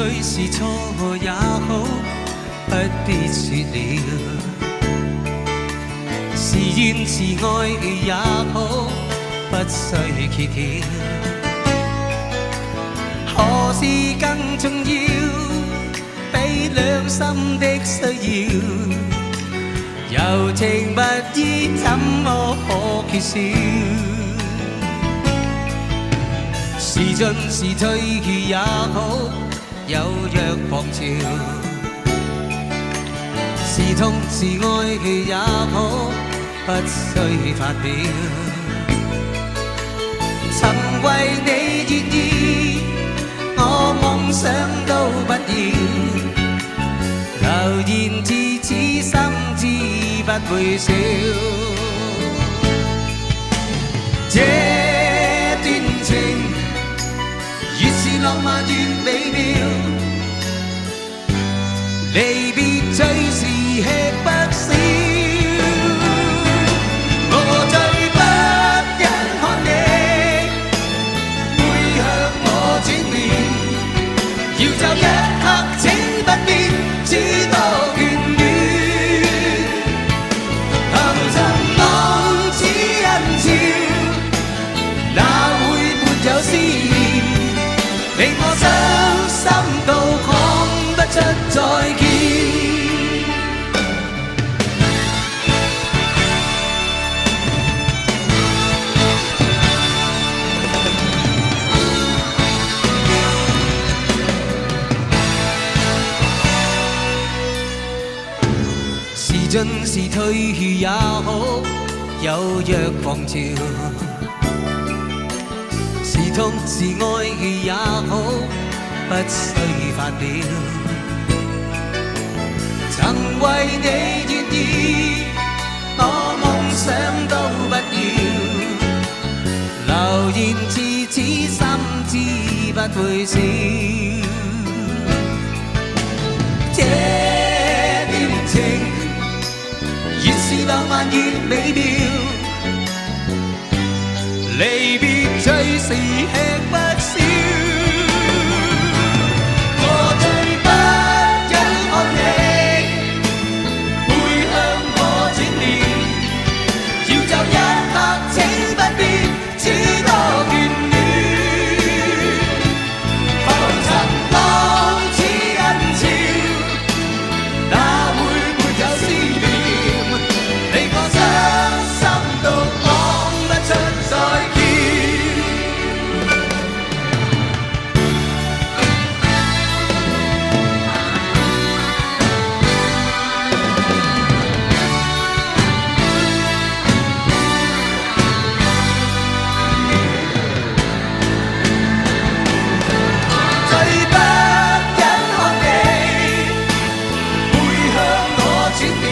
許是錯也好，不必說了。是怨是愛也好，不需揭曉。何事更重要？比兩心的需要，柔情蜜意怎麼可缺少？是進是退也好，有若狂潮。是痛是愛也好，不需發表。曾為你願意，我夢想都不要，留言至此心知不會少。這段情越是浪漫越美妙，離別最是吃不消。我最不忍看你背向我轉面，要就一刻請不必諸多眷戀。浮沉浪似人潮，哪會沒有思念？令我傷心到講不出再見。是進是退也好，有若狂潮。是痛是愛也好，不需發表。曾為你願意，我夢想都不要，留言至此心知不會少。這段情越是浪漫越美妙，離別最是吃不消。我最不忍看你背向我轉面，要就一刻請不必諸多眷戀。浮沉浪似人潮，哪會沒有思念？令我傷心到講不出再見。最不忍看你背向我轉面，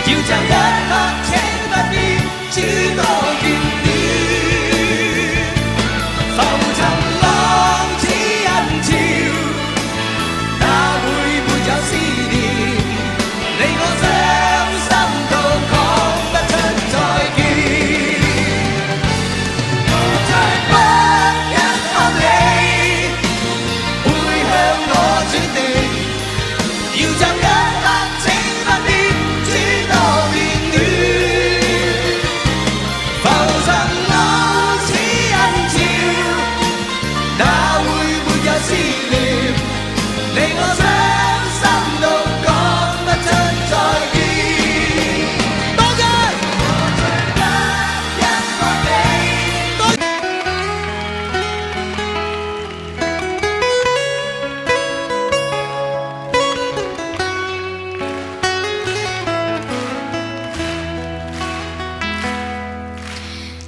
要就一刻請不必諸多眷戀。浮沉浪似人潮，哪會沒有思念？令我傷心到講不出再見。我最不忍看你背向我轉面，要就一刻請不必諸多眷戀。浮沉浪似人潮，哪會沒有思念？令我傷心到講不出再見。多謝。我最不忍看你。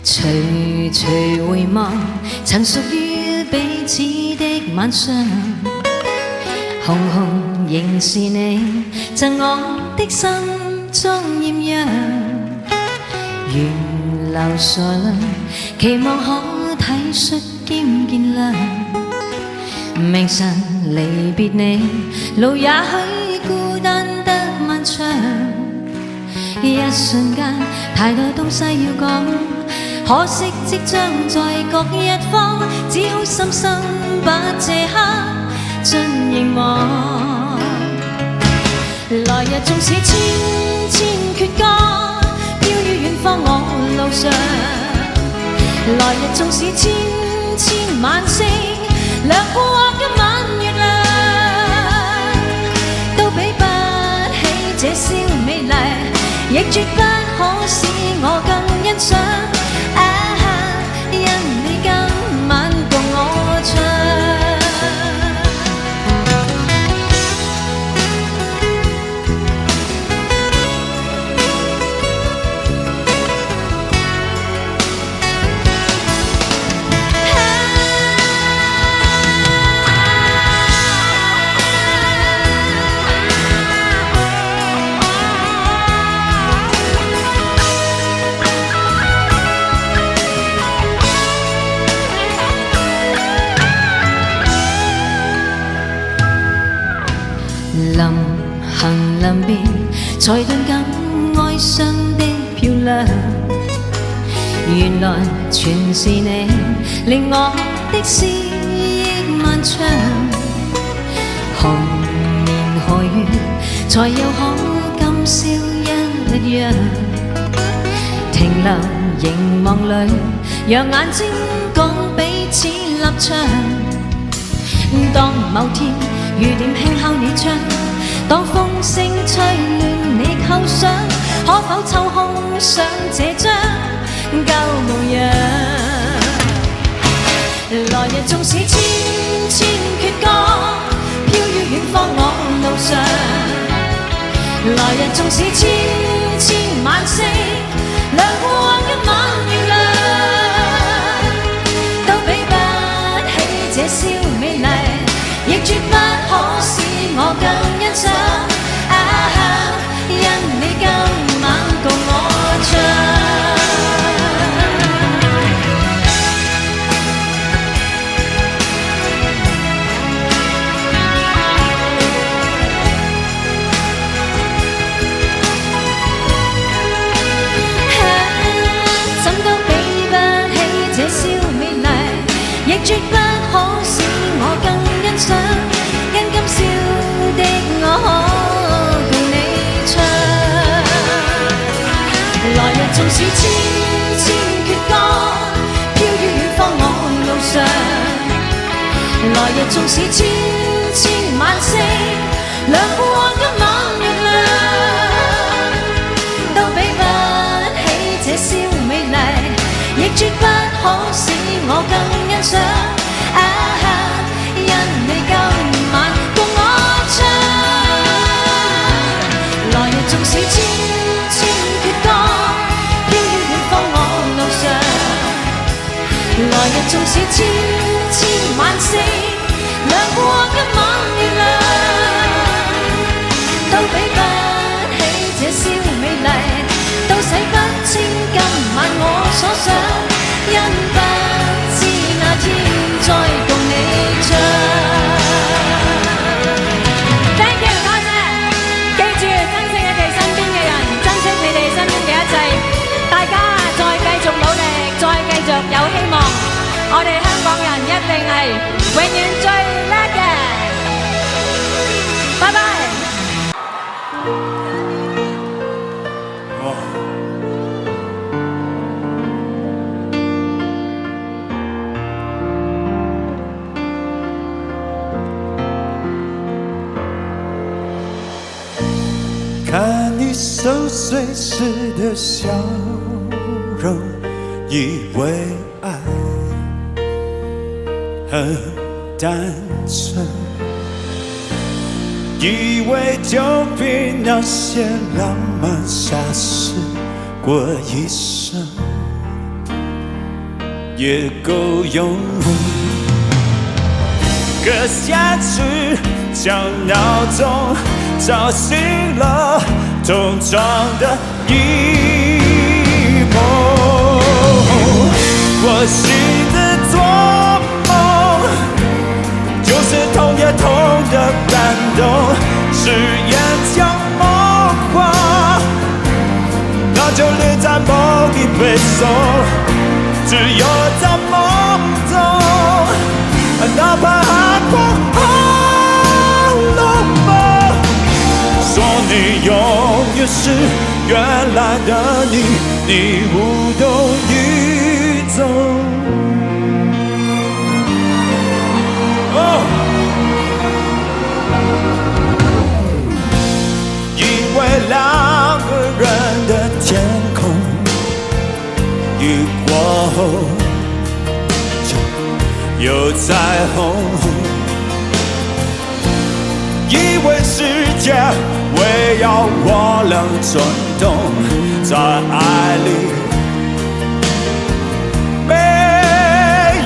徐徐回望曾屬於彼此的晚上，紅紅仍是你贈我的心中豔陽。願流傻淚，期望可體恤兼見諒。明晨離別你，路也許孤單得漫長。一瞬間，太多東西要講。可惜即將在各一方，只好深深把這刻盡凝望。來日縱使千千闕歌，飄於遠方我路上。來日縱使千千晚星，亮過今晚月亮，都比不起這宵美麗，亦絕不可使我更欣賞。因你今晚共我唱。臨行臨別，才頓感哀傷的漂亮。原來全是你，令我的思憶漫長。紅蓮何月，才又可今宵一樣？停留凝望裏，讓眼睛講彼此立場。當某天雨點輕敲你窗，當風聲吹亂你構想，可否抽空想這張舊模樣？來日縱使千千闕歌，飄於遠方我路上。來日縱使千千晚星，亮過今晚月亮，都比不起這宵美麗，亦絕不可使我更欣賞。因你今晚共我唱。怎都比不起這宵美麗，亦絕不可使我更欣賞。因今宵的我可共你唱。來日縱使千千闕歌，飄於遠方我路上。來日縱使千千晚星，亮過今晚月亮，都比不起這宵美麗，亦絕不可使我更欣賞。因你今晚共我唱。來日縱使千千闕歌，飄於遠方我路上。來日縱使千千晚星，亮過今晚月亮，都比不起這宵美麗，都洗不清今晚我所想。因不知那天再共你唱。Thank you， 多謝，記住珍惜你哋身邊嘅人，珍惜你哋身邊嘅一切。大家再繼續努力，再繼續有希望。我哋香港人一定係永遠最叻嘅。拜拜。看你深邃时的笑容，以为爱很单纯，以为就比那些浪漫傻事过一生也够用力。可现实将闹钟吵醒了同床的一梦，我心的做梦就是痛也痛的感动，誓言将梦话，那就留在梦里背诵，只有在梦中，哪怕寒风。原来的你，你无动于衷。因为两个人的天空雨过后就有彩虹，以为世界围绕我俩转动，在爱里没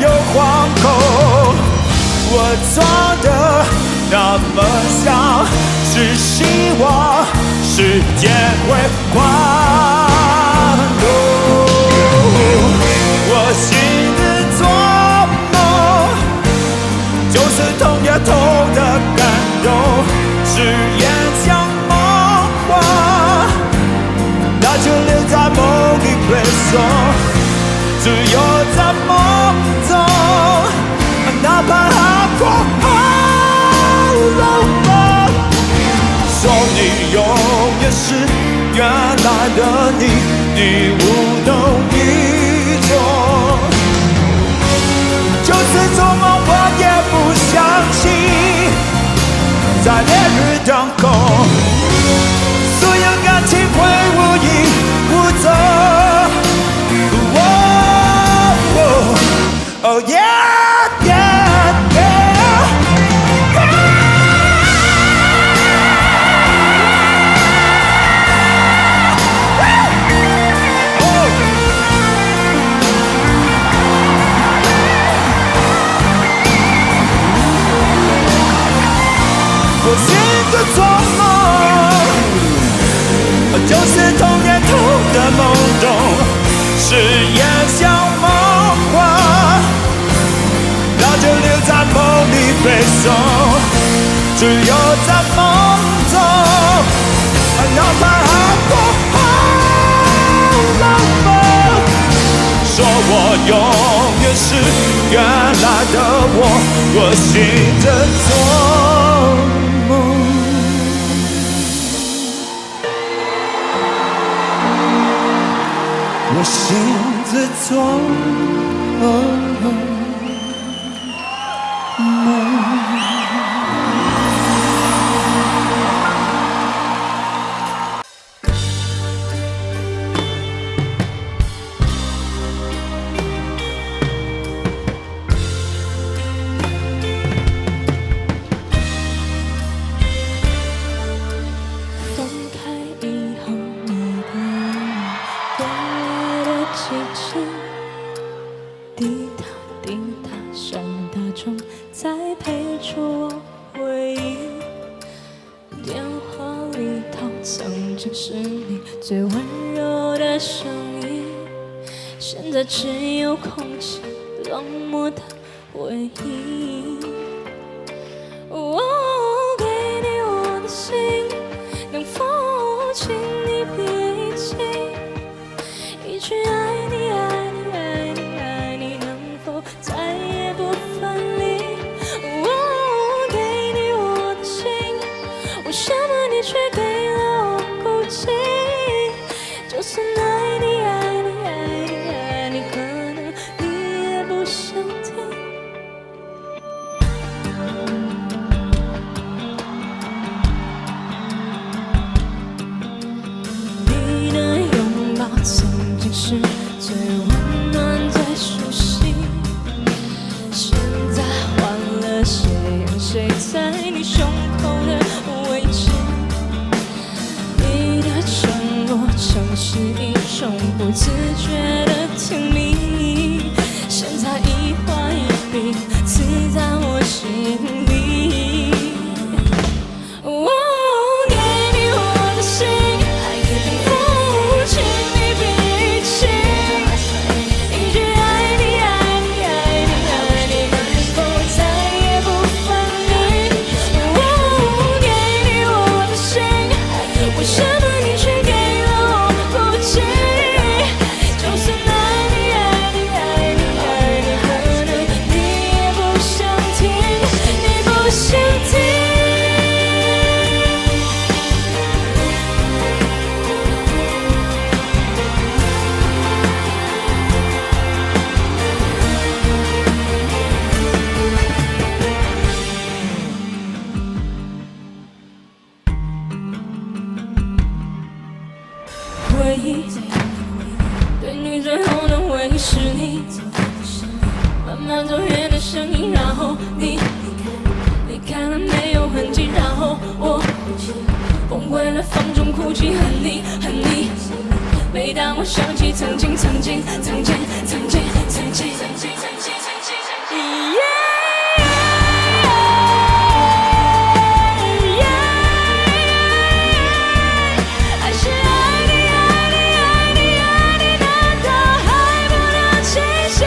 有惶恐。我装的那么像是希望世界会宽容，我心的做梦就是痛也痛的感动，誓言像梦话，那就留在梦里背诵，只有在梦中，哪怕海阔说你永远是原来的你，你无动于衷。就是做梦我也不相信，在烈日当空，所有感情会无影无踪。Oh yeah, yeah, yeah.我心的做梦，就是痛也痛的梦中，誓言像梦话，那就留在梦里背诵，只有在梦中，哪怕海阔浪漫，说我永远是原来的我信着做梦。我信着做梦。最温柔的声音，现在只有空气冷漠的回忆。我给你我的心，能否请你别弃？一句爱你爱你爱你爱你，能否再也不分离？我给你我的心，为什么你却给了我孤寂？就算爱你爱你爱你爱你，可能你也不想听。你的拥抱曾经是最温暖最熟悉，现在换了谁让谁在你胸口的位置？你的承诺曾是一种不自觉的甜蜜，现在一画一笔刺在我心里。我给你我的心，能否请你别弃？一句爱你爱你爱你爱你，能否再也不分离？我给你我的心，为什么你却给了我孤寂？就算爱你爱你爱你爱你，可能你也不想听，你不为了放纵哭泣，恨你恨你。每当我想起曾经，还是爱你爱你爱你爱你，难道还不能清醒？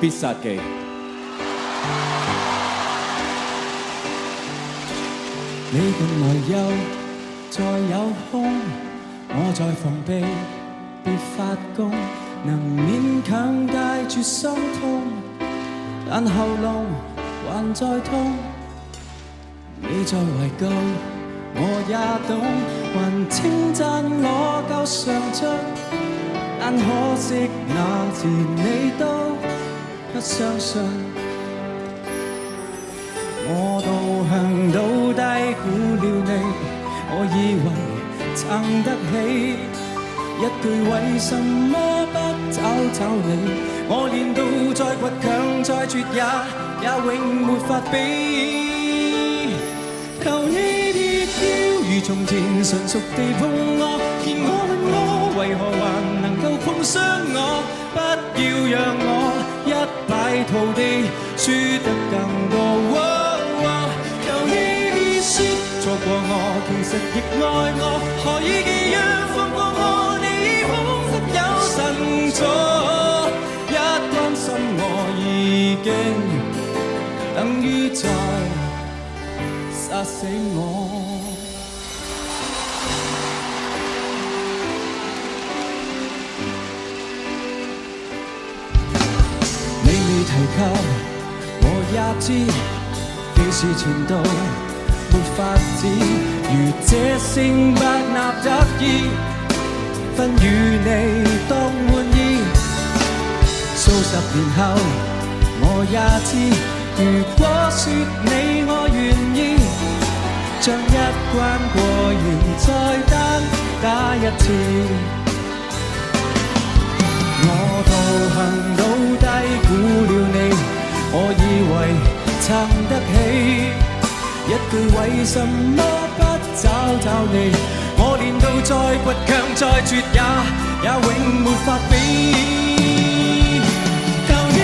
必殺技。你近來又再有空，我在防備，別發功，能勉強戒絕心痛，但喉嚨還在痛。你在懷舊，我也懂，還稱讚我夠上進，但可惜那時你都不相信，我都向到低估了你，我以為撐得起，一句為什麼不找你，我練到再倔強再絕也永沒法比。求你別要如從前純熟地碰我，而我問我為何還能夠碰傷我，不要讓我一敗塗地，輸得更多。求你別說錯過我，其實亦愛我，何以記憶放過我，你已彷彿有神助，一關心我已經等於在殺死我。你未提及，我也知，既是前度，沒法子，如這聲不納得意，分與你當玩意。數十年後，我也知，如果說你我願意，將一關過然再單打一次。我道行到低估了你，我以為撐得起，一句為什麼不找你，我練到再倔強再絕也永沒法比。求你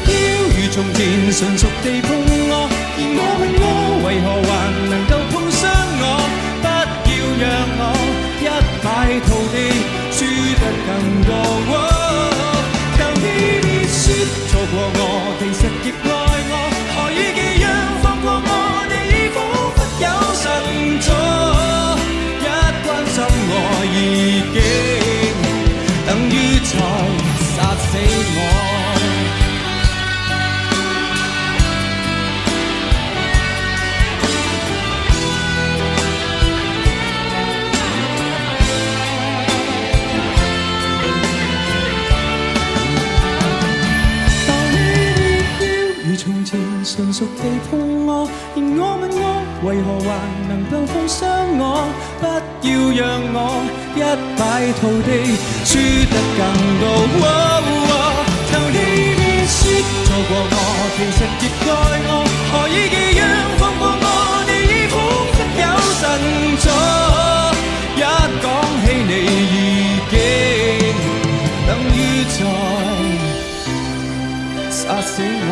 別要如從前純熟地碰我，而我問我為何還能夠碰傷我，不要讓我一敗塗地，輸得更多。求你別說錯過我，其實亦愛我，何以記憶放過我，你已彷彿有神助，一關心我已經等於在殺死我。從前純熟地碰我，而我問我為何還能夠碰傷我，不要讓我一敗塗地，輸得更多。求你別說錯過我，其實亦愛我，何以記憶放過我，你已彷彿有神助，一講起你已經等於在殺死我。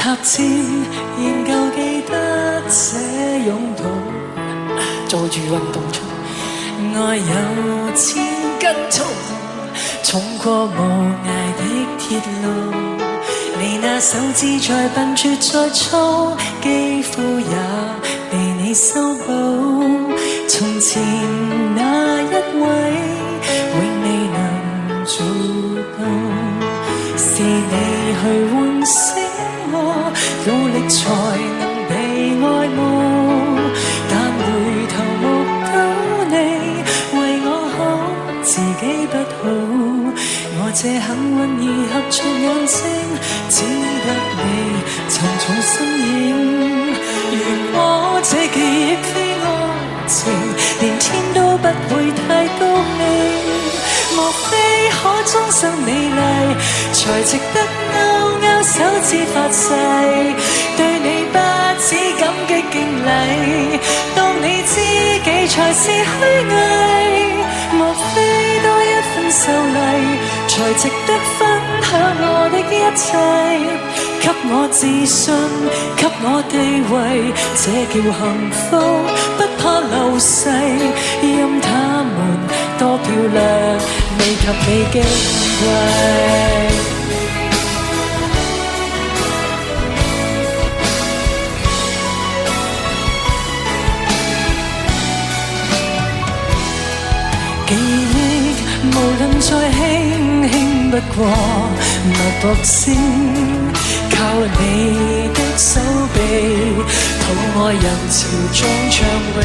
塔尖仍舊記得這擁抱，做住運動中，愛有千斤重，重過無涯的鐵路。你那手指再笨拙再粗，肌膚也被你修補。從前那一位，永未能做到，是你去喚醒我，努力才能被愛慕。但回頭目睹你為我好，自己不好。我這幸運兒合着眼睛，只得你沉重身影。願我這記憶非愛情，連天都不會太高興。莫非可終生美麗，才值得勾勾手指發誓，對你不止感激敬禮，當你知己才是虛偽。莫非多一份秀麗，才值得分享我的一切，給我自信，給我地位，這叫幸福，不怕流逝。任他們多漂亮，未及你矜貴。記憶無論再輕輕不過脈搏聲，靠你的手臂，肚愛人潮中暢泳。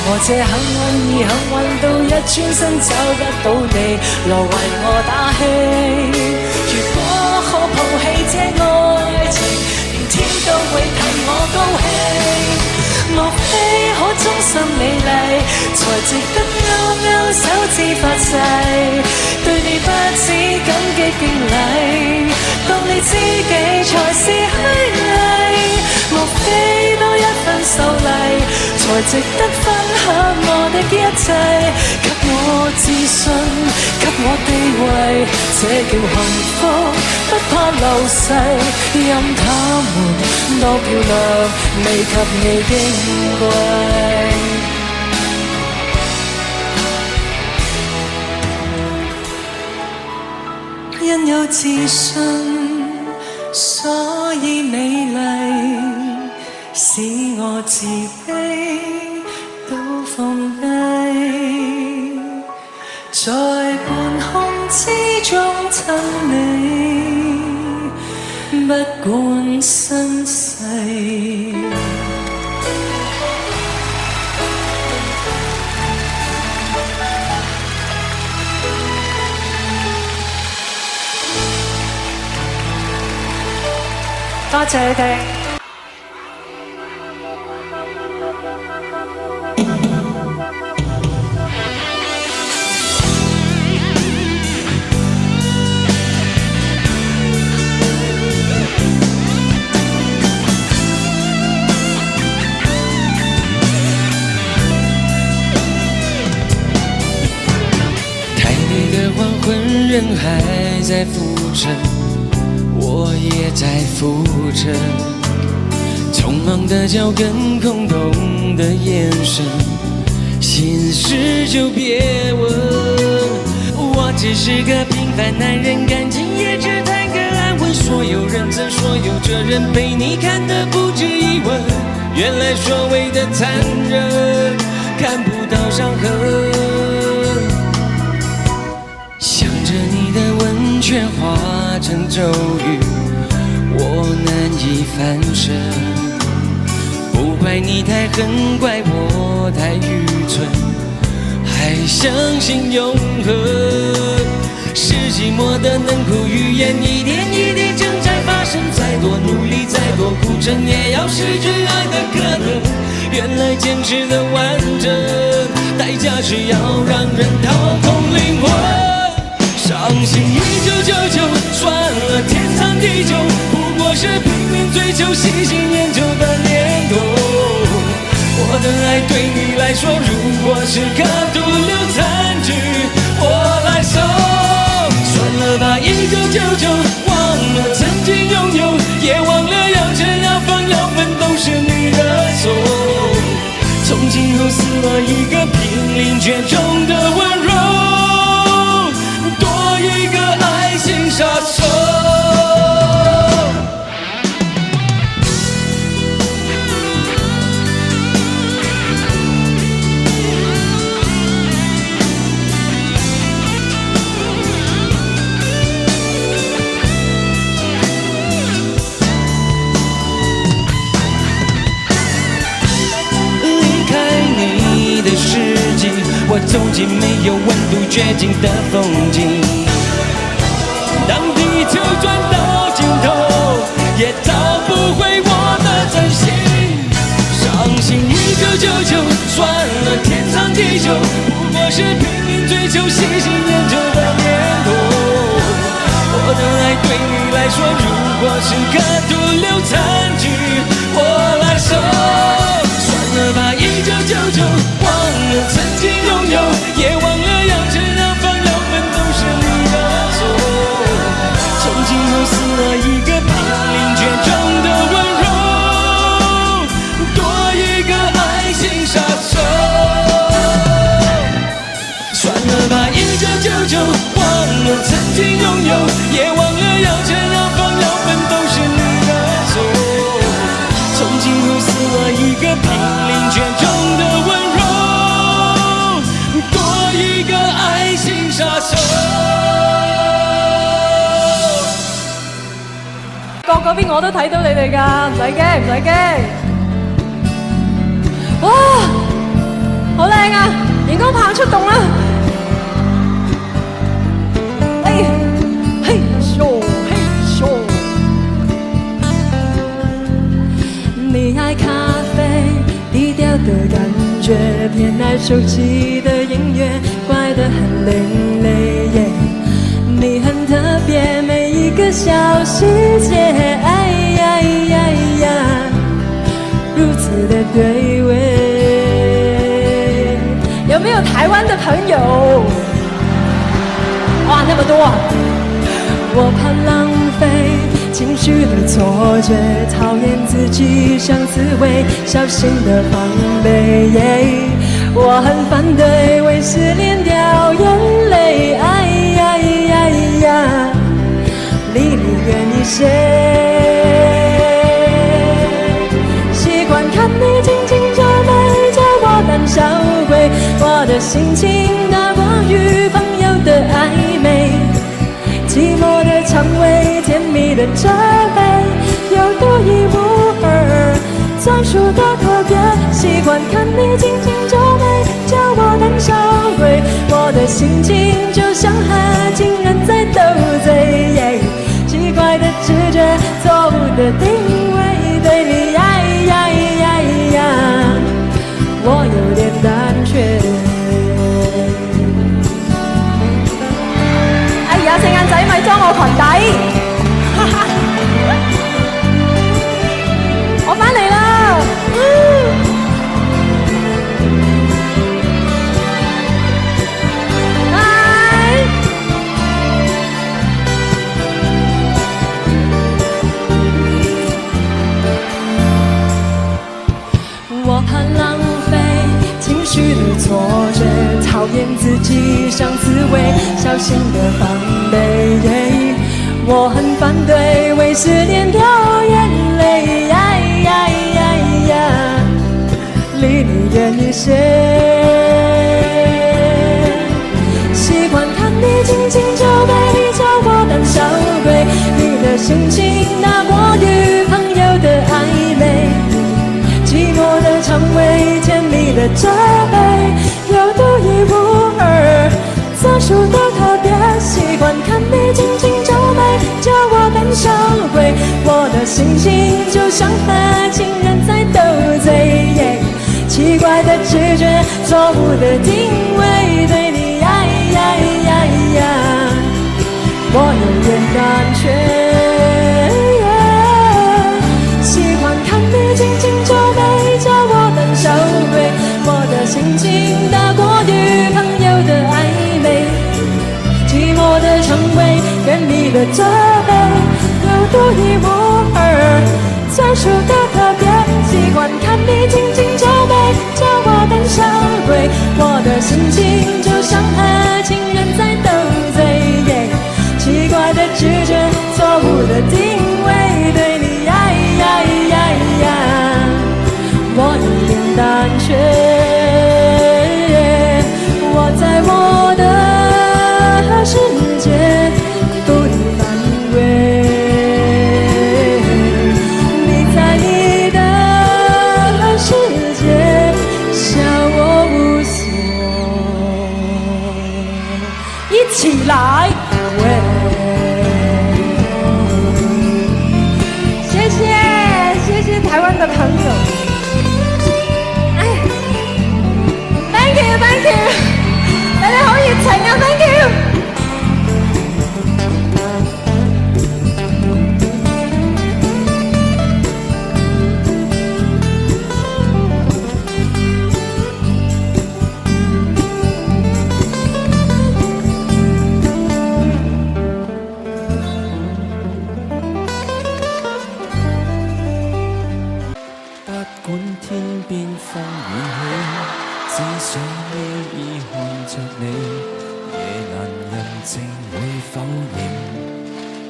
我這幸運兒幸運到一轉身找得到你，來為我打氣。如果可抱起這愛情，連天都會替我高興。莫非可終身美麗，才值得勾勾手指發誓，對你不止感激敬禮，當你知己才是虛偽。莫非多一份秀麗，才值得分享我的一切，給我自信，給我地位，這叫幸福，不怕流逝。任他們多漂亮，未及你矜貴。因有自信，所以美麗，使我自卑都放低，在半空之中親你，不管身世。多謝你哋。台北的黄昏，人还在浮沉，我也在浮沉，匆忙的脚跟，空洞的眼神，心事就别问。我只是个平凡男人，感情也只谈个安稳。所有人曾说有这人陪你看的不止一吻，原来所谓的残忍，看不到伤痕。想着你的温泉化成骤雨，我难以翻身，不怪你太狠，怪我太愚蠢，还相信永恒。是寂寞的冷酷语言，一点一滴正在发生，再多努力，再多苦撑，也要失去爱的可能。原来坚持的完整，代价是要让人掏空灵魂。伤心1999，算了天长地久，不过是拼命追求、喜新厌旧的念头。我的爱对你来说，如果是颗毒瘤残局，我来收。算了吧，1999，忘了曾经拥有，也忘了。却中的温柔，多一个爱情杀手。我走进没有温度绝境的风景，当地球转到尽头，也找不回我的真心。伤心1999，算了天长地久，不过是拼命追求喜新厌旧的念头。我的爱对你来说，如果是个毒瘤残局，我来收。算了吧，1999，忘了曾经拥有，也忘了要承让放要分都是你的错。从今后死了一个濒临绝种的温柔，多一个爱情杀手。算了吧，1999，忘了曾经拥有，也忘了要承让放要分都是你的错。从今后死了一个濒临绝种的温柔，多一个愛情殺手。角嗰邊我都睇到你哋㗎，唔使驚，唔使驚。哇，好靚啊！熒光棒出動啦！哎，嘿咻嘿咻。你愛咖啡，低調的感覺，偏愛手機的音樂，怪得很另類耶。你很特別，每一個小細節，哎呀呀呀，如此的對味。有沒有台灣的朋友？哇，那麼多啊！我怕浪費，情緒的錯覺，討厭自己像刺蝟，小心的防備。我很反對為失戀掉眼淚，哎呀呀呀，離你遠一些。習慣看你緊緊皺眉，叫我膽小鬼，我的心情大過於朋友的曖昧。寂寞的薔薇，甜蜜的責備，有獨一無二，專屬的特別。習慣看你緊緊皺眉，叫我膽小鬼，我的心情就像河，竟然在鬥嘴。奇怪的直覺，錯誤的定位，對你呀呀呀呀，我有點膽怯。聖眼仔咪裝我裙底，我返嚟啦！我怕浪費，情緒的錯覺，討厭自己像刺蝟，小心的防備。我很反對為失戀掉眼淚，呀呀呀呀，離你遠一些。習慣看你緊緊皺眉，叫我膽小鬼，你的心情大過於朋友的曖昧。寂寞的薔薇，甜蜜的責備，有獨一無二，專屬的特別。習慣看你緊緊皺眉，叫我膽小鬼，我的心情就像河，竟然在鬥嘴。奇怪的直覺，錯誤的定位，對你呀呀呀呀，我有點膽怯。習慣看你緊緊皺眉，叫我膽小鬼，我的心情大過於朋友的曖昧。寂寞的薔薇，甜蜜的責備，有獨一無二，專屬的特別。習慣看你緊緊皺眉，叫我胆小鬼，我的心情就像和情人在斗嘴，奇怪的直觉，错误的定位，对你呀呀呀呀，我一脸胆怯。我在我的世界不能反胃，你在你的世界笑我无所，一起来喂！谢谢台湾的朋友，哎 ，Thank you， 大家好熱情啊 ，Thank you。不管天邊風雨起，只想依依看着你，夜闌人靜會否仍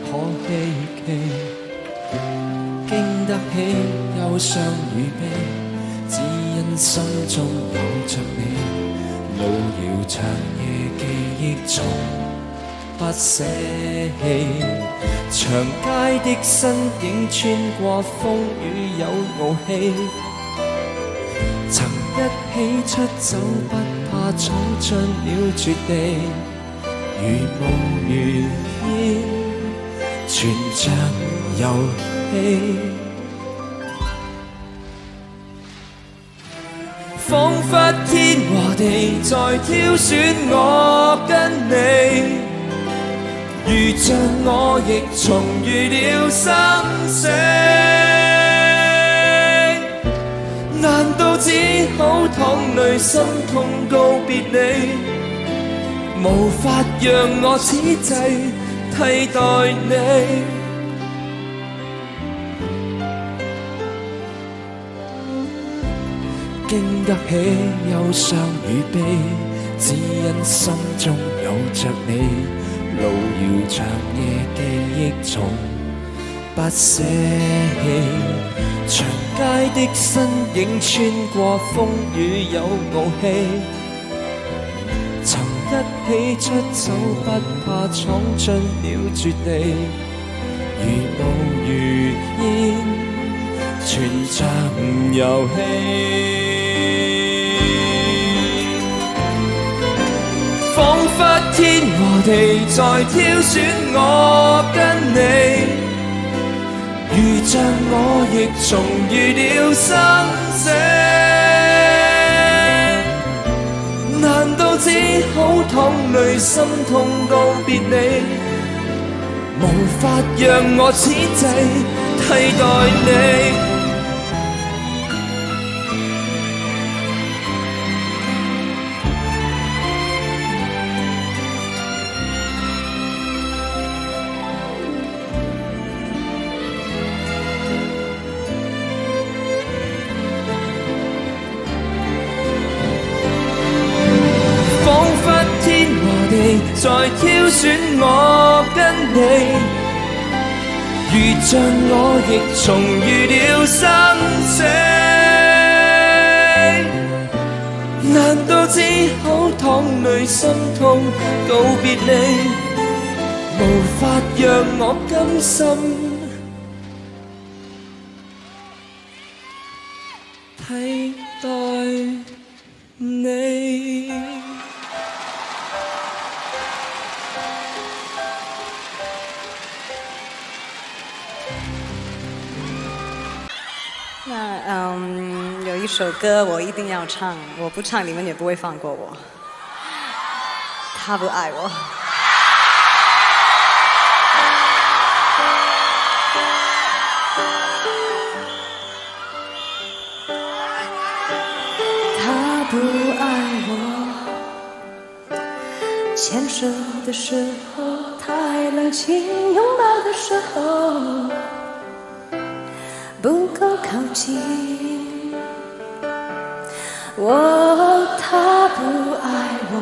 可希冀？經得起憂傷與悲，只因心中有着你，路遙長夜記憶中不捨棄，長街的身影穿過風雨有傲氣，曾一起出走不怕闖進了絕地，如夢如煙全像遊戲，彷彿天和地在挑選我跟你，如像我亦重遇了生死，難道只好淌淚心痛告別你，無法讓我此際替代你。經得起憂傷與悲，只因心中有着你，路遙長夜記憶中不捨棄，長街的身影穿過風雨有傲氣，曾一起出走不怕闖進了絕地，如霧如煙全像遊戲，彷彿天和地在挑選我跟你，如像我亦重遇了生死，難道只好淌淚心痛告別你，無法讓我此際替代你。在挑選我跟你，如像我亦重遇了生死，難道只好淌淚心痛告別你，無法讓我甘心替代你。有一首歌我一定要唱，我不唱你们也不会放过我。他不爱我。他不爱我，牵手的时候太冷清，拥抱的时候不够靠近，他不爱我，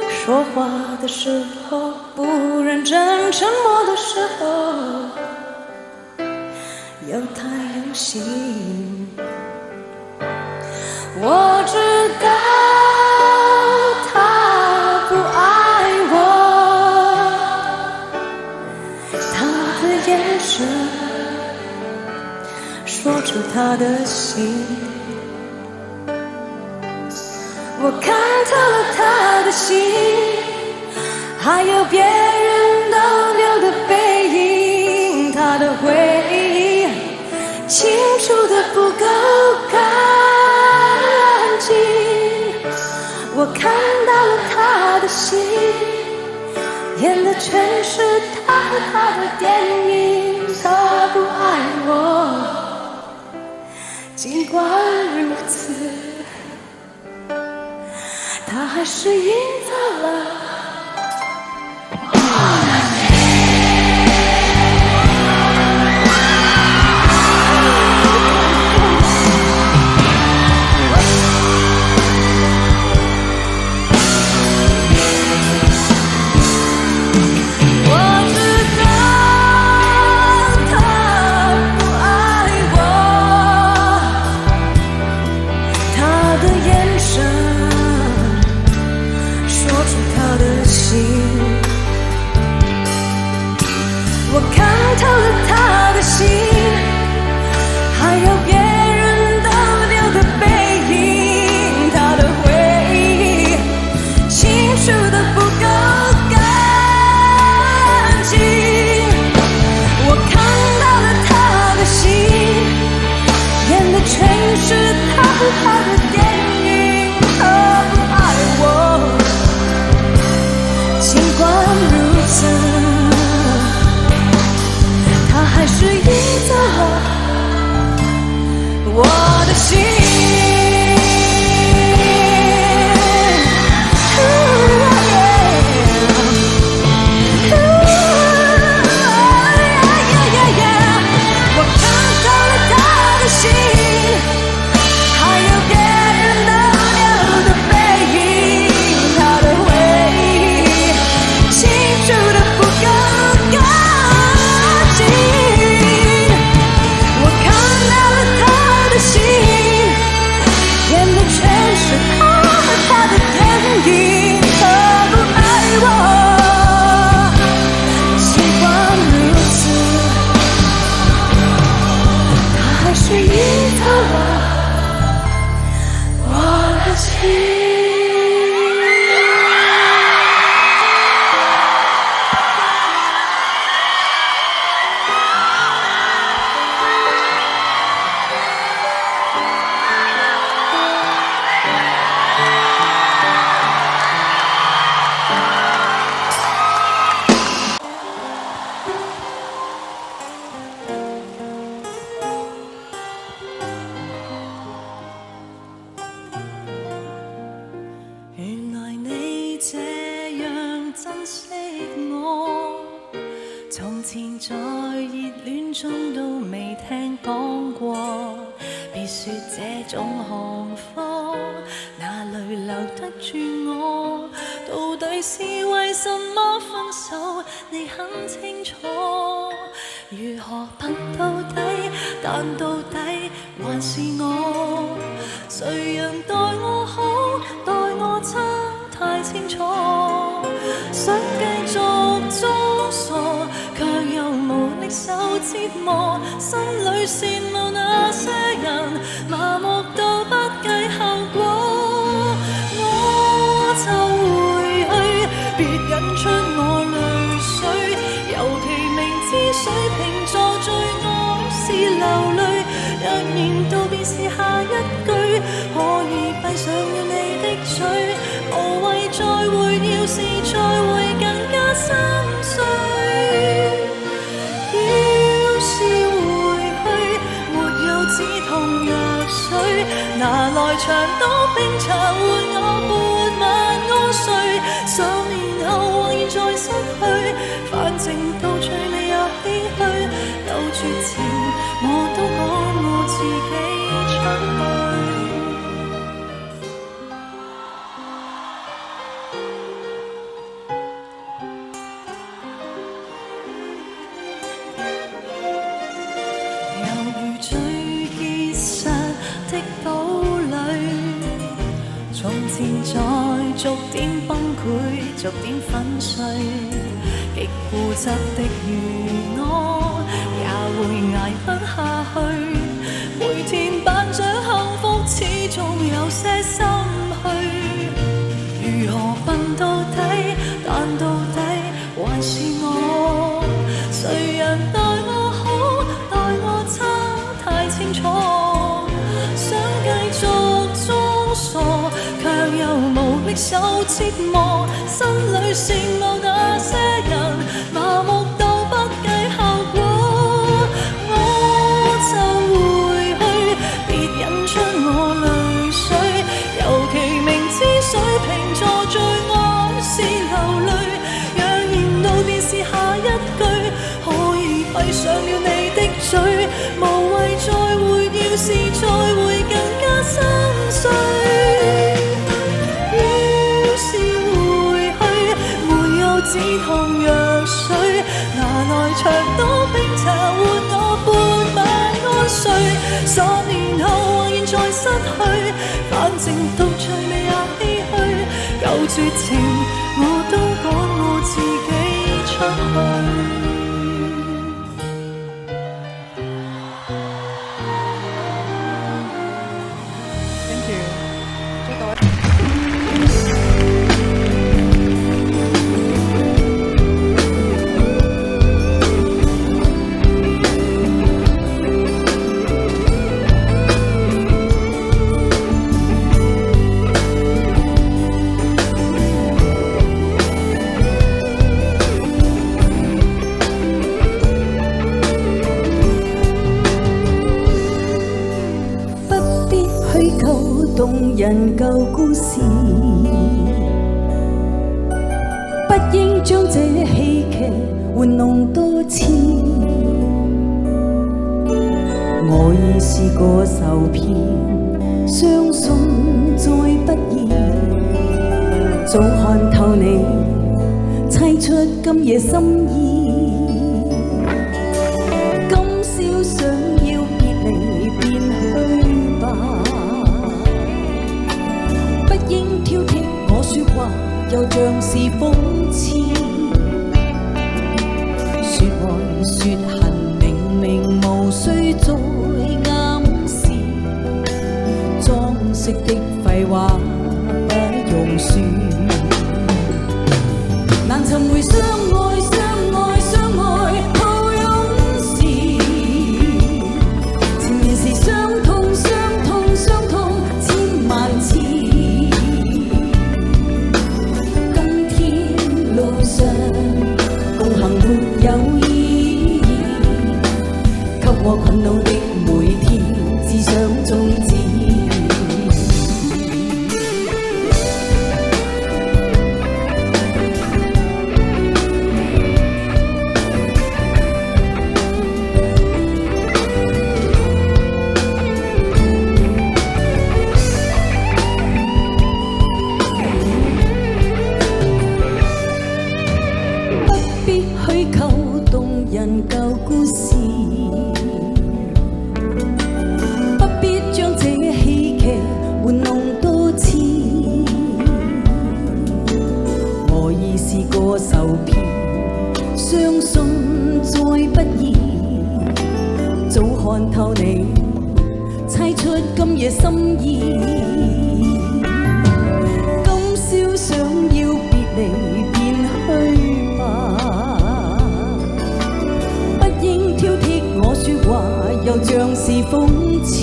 说话的时候不认真，沉默的时候又太用心。我知道他不爱我，他的眼神说出他的心。我看透了他的心，还有别人逗留的背影，他的回忆清楚的不够干净。我看到了他的心，演的全是他和他的电影。他不爱我，尽管如此，他还是赢走了。我看透了他的心，还有别人逗留的背影，他的回忆清楚的不够干净。我看到了他的心，演的全是他和他的电影。他不爱我，尽管如此，还是赢走了我的心。我看透了他的心，还有别人逗留的背影，他的回忆清楚的不够干净。演的全是他和他的电影。他不爱我，尽管如此，他还是赢走了我的心。原來你這樣珍惜我，從前在熱戀中都未聽講過。別說這種行貨哪裏留得住我，到底是為什麼分手你很清楚。如何笨到底，但到底還是我。誰人待我好，待我差太清楚。想繼續裝傻，卻又無力受折磨。心裏羨慕那些人，麻木到不計後果。我就回去，別引出我淚水。尤其明知水瓶座最愛是流淚，若然道別是下一句，可以閉上了你的嘴，無謂再會，要是再會更加心碎。要是回去，沒有止痛藥水，拿來長島冰茶換我半晚安睡。數年後或現在失去，反正到最你也唏噓，到絕前我都趕我自己出去。逐點崩潰，逐點粉碎，極固執的如我，也會捱不下去。每天扮着幸福，始終有些心虛。如何笨到底？但到底還是我。誰人待我好，待我差，太清楚。想繼續裝傻，卻又無力受折磨。心裏羨慕那些人，麻木到不計後果。我就回去，別引出我淚水。尤其明知水瓶座最愛是流淚，若然到電視下一句，可以閉上了你的嘴，無謂再會，要是再會更加心碎。於是回去，沒有止痛藥水，拿來長島冰茶換我半晚安睡。10年後或現在失去，反正到最尾也唏噓。有絕情我都趕我自己出去。動人舊故事，不應將這戲劇玩弄多次。我已試過受騙，相信再不易。早看透你，猜出今夜心意。今宵想要別離便去吧。應挑剔我說話，又像是諷刺。說愛說恨，明明無需再暗示。裝飾的廢話不用說，難尋回相愛相愛相愛抱擁時，前面是傷痛傷痛傷痛千萬次。共行沒有意義，給我困惱的每天，只想終止。舊故事，不必將這戲劇玩弄多次。我已試過受騙，相信再不易。早看透你，猜出今夜心意。今宵想要別離便去吧。我說話又像是諷刺，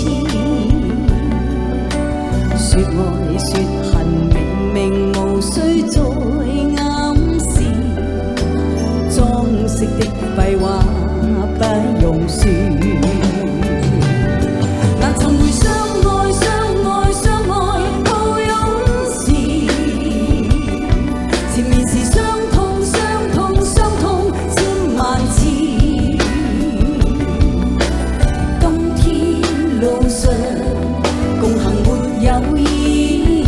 說愛說恨，明明無需再暗示。裝飾的廢話不用說，難尋回相愛相愛相愛抱擁時，前面是傷痛傷痛傷痛千萬次。路上共行沒有意義，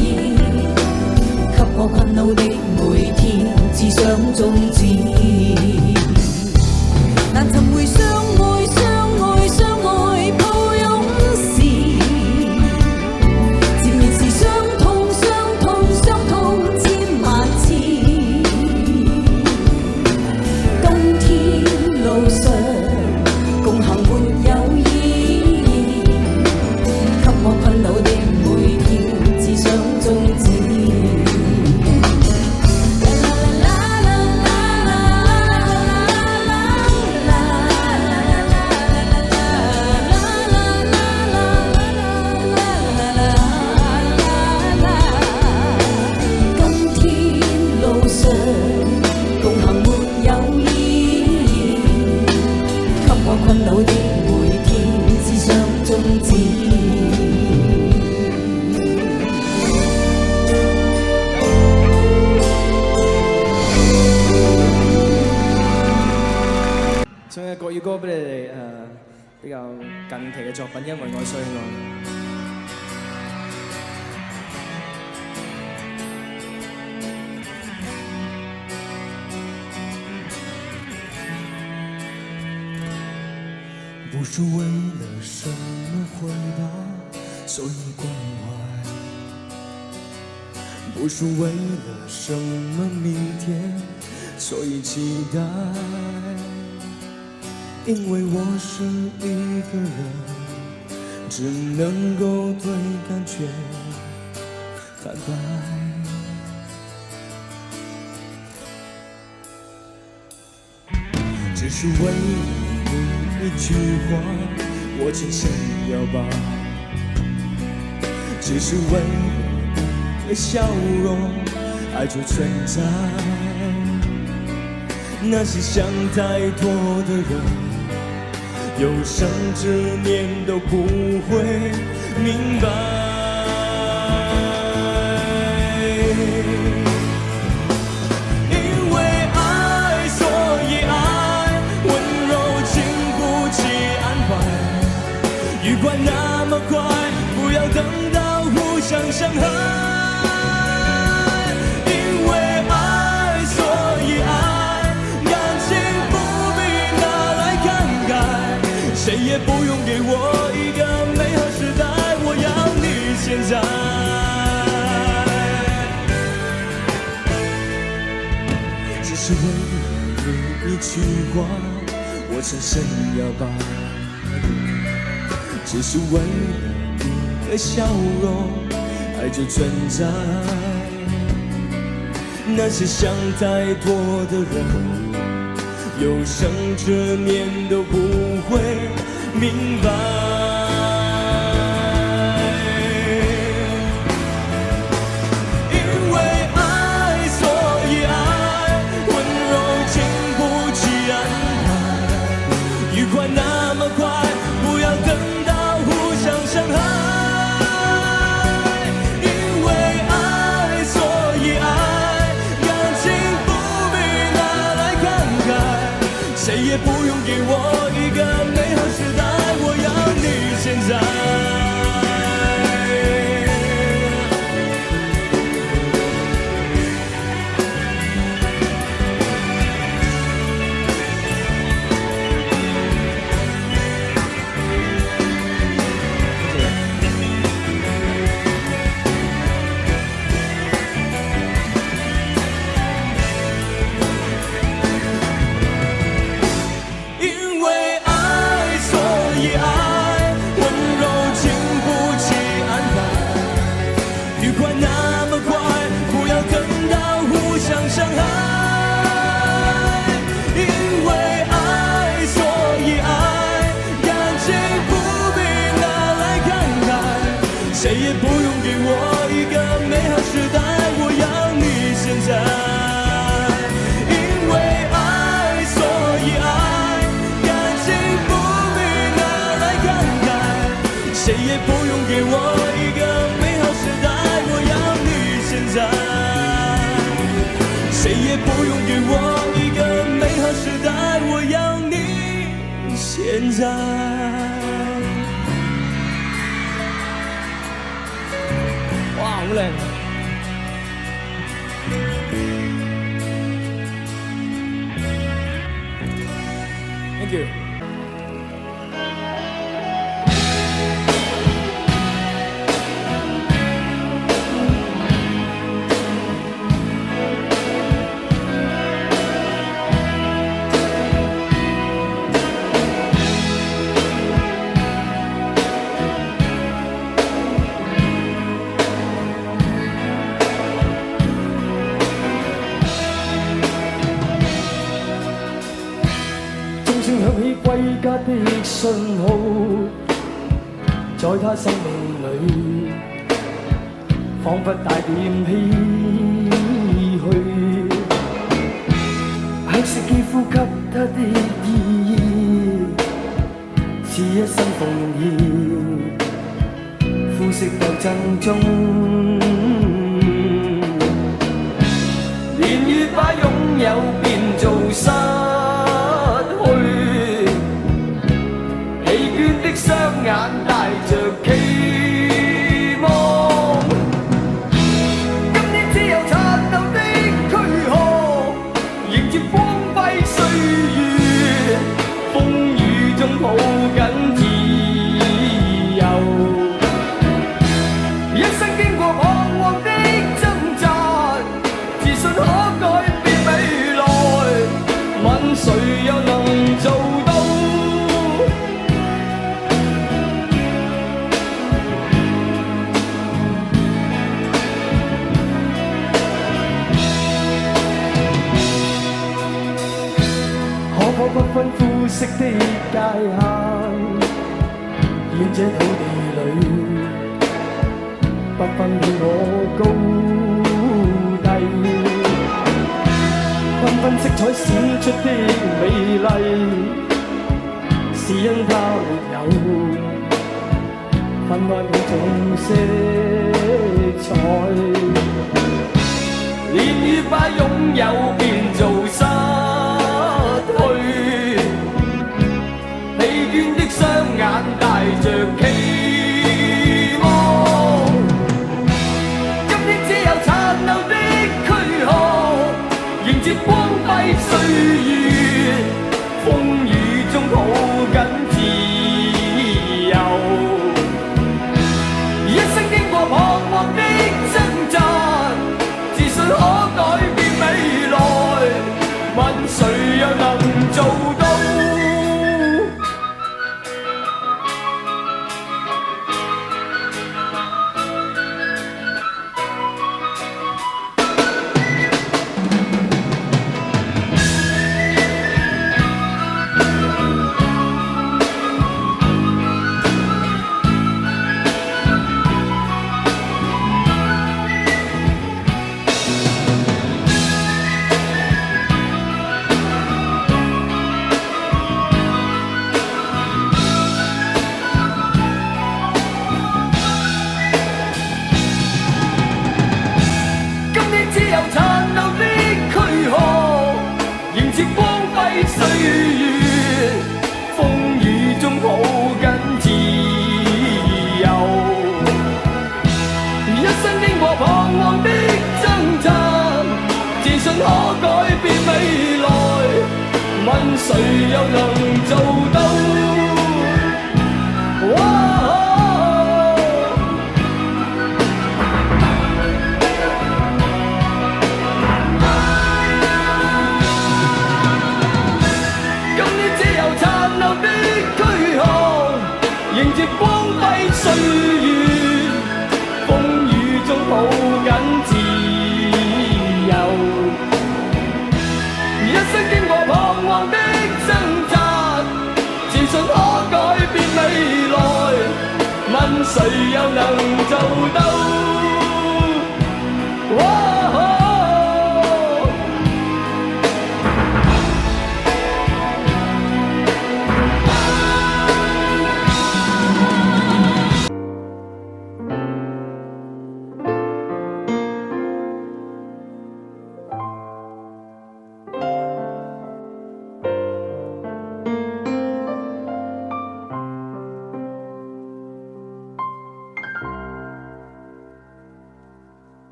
唱嘅國語歌俾你哋比較近期嘅作品《因為愛所以愛》。不是為了什麼回報，所以關懷；不是為了什麼明天，所以期待。因為我是一個人，只能夠對感覺坦白。只是為了一句話，我輕聲搖擺，只是為了一個笑容，愛就存在。那些想太多的人，有生之年都不會明白。因為愛，所以愛，溫柔經不起安排。愉快那麼快，不要等到互相傷害。因為愛，所以愛，感情不必拿來慷慨。誰也不用給我一個美好時代，我要你現在。只是為了一句話，我輕聲搖擺，只是為了一個笑容，愛就存在。那些想太多的人，有生之年都不會明白。因為愛，所以愛，溫柔經不起安排。愉快那麼快，不要等到互相傷害。因為愛，所以愛，感情不必拿來慷慨。誰也不用給我一個美好時代，我要你現在。因為愛，所以愛，溫柔經不起安排。愉快那麼快，不要等到互相傷害。因為愛，所以愛，感情不必拿來慷慨。誰也不用給我一個美好時代，我要你現在。因為愛，所以愛，感情不必拿來慷慨。誰也不用給我一個美好時代，我要你現在。誰也不用給我一個美好時代，我要你現在。哇，好靚！Thank you。鐘聲響起歸家的信號，在他生命裏，彷彿帶點唏噓。黑色肌膚給他的意義，似一身奉獻，膚色鬥爭中，年月把擁有變做失去。抱緊自由。一生經過彷徨的掙扎，自信可改變未來，問誰又能做到？可否不分膚色的界限，願這土地裏不分你我高低，繽紛色彩閃出的美麗，是因它沒有分開每種色彩，連愉快擁有變做失去，疲倦的雙眼帶着期望，今天只有殘留的軀殼，迎接光輝歲月，風雨中抱緊自由。一生經過彷徨的掙扎，自信可改變未來，問誰又能做到？誰又能做到？今天只有殘留的軀殼，迎接光輝歲月，風雨中抱緊自由。一生經過彷徨的掙扎，自信可改變未來，問誰又能做到？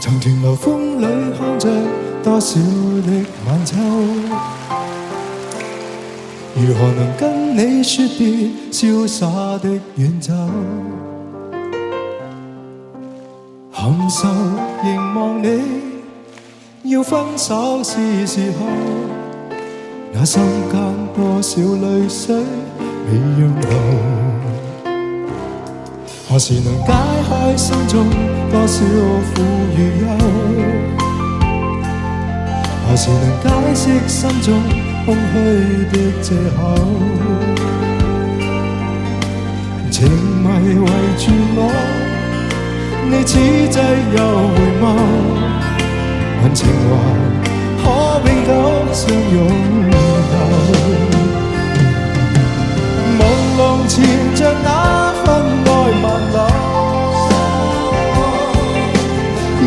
曾停留風裏看着多少的晚秋，如何能跟你說別瀟灑的遠走？含愁凝望你，要分手是時候，那心間多少淚水未讓流，何時能解開心中多少苦與憂？何時能解釋心中空虛的藉口？情迷圍住我，你此際又回眸，問情懷可永久相擁有？朦朧纏着那份愛萬縷，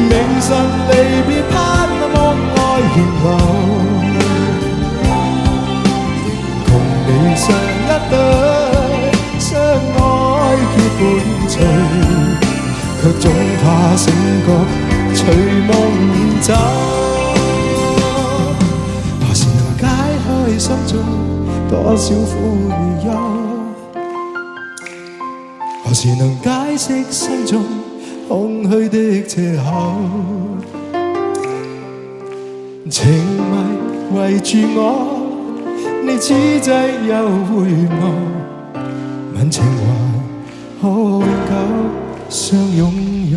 明晨離別盼望愛仍留，共你上一對相愛卻總怕醒覺隨夢走。何時能解開心中多少苦與憂？何時能解釋心中空虛的藉口？情迷圍住我，你此際又回眸，問情懷可永久相擁有。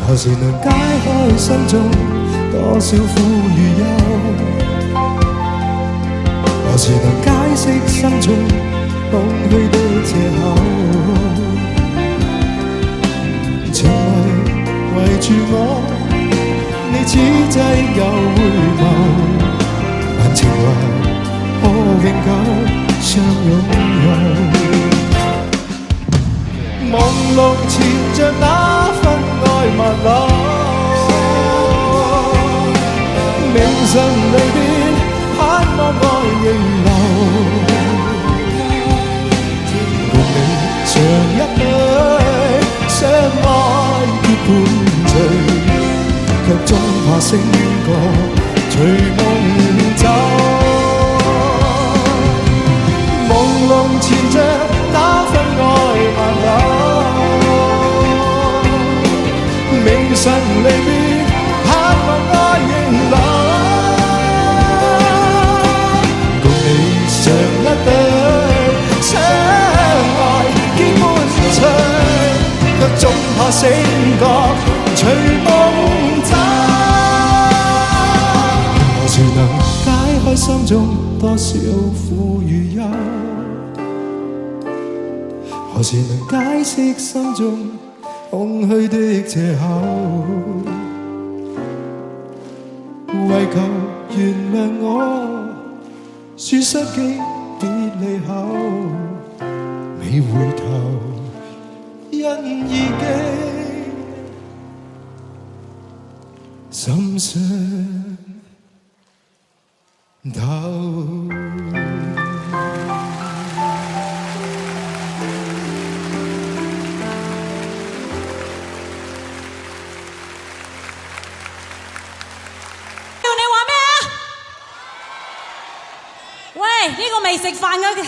何時能解開心中多少苦與憂？何時能解釋心中空虛的藉口？情迷圍住我，你此際又回眸，問情懷可永久相擁有。朦朧纏着那份愛萬縷，明晨離別，盼望愛仍留。共你像一對相愛結伴隨，卻總怕醒覺隨夢走。朦朧纏着那份愛萬縷。明晨離別，盼望愛仍留。共你像一對相愛結伴隨，卻總怕醒覺隨夢走。何時能解開心中多少苦與憂？何時能解釋心中空虛的藉口？為求原諒我，說失敬別離後，未回頭，因已經心傷透。喂，呢個未食飯嘅聲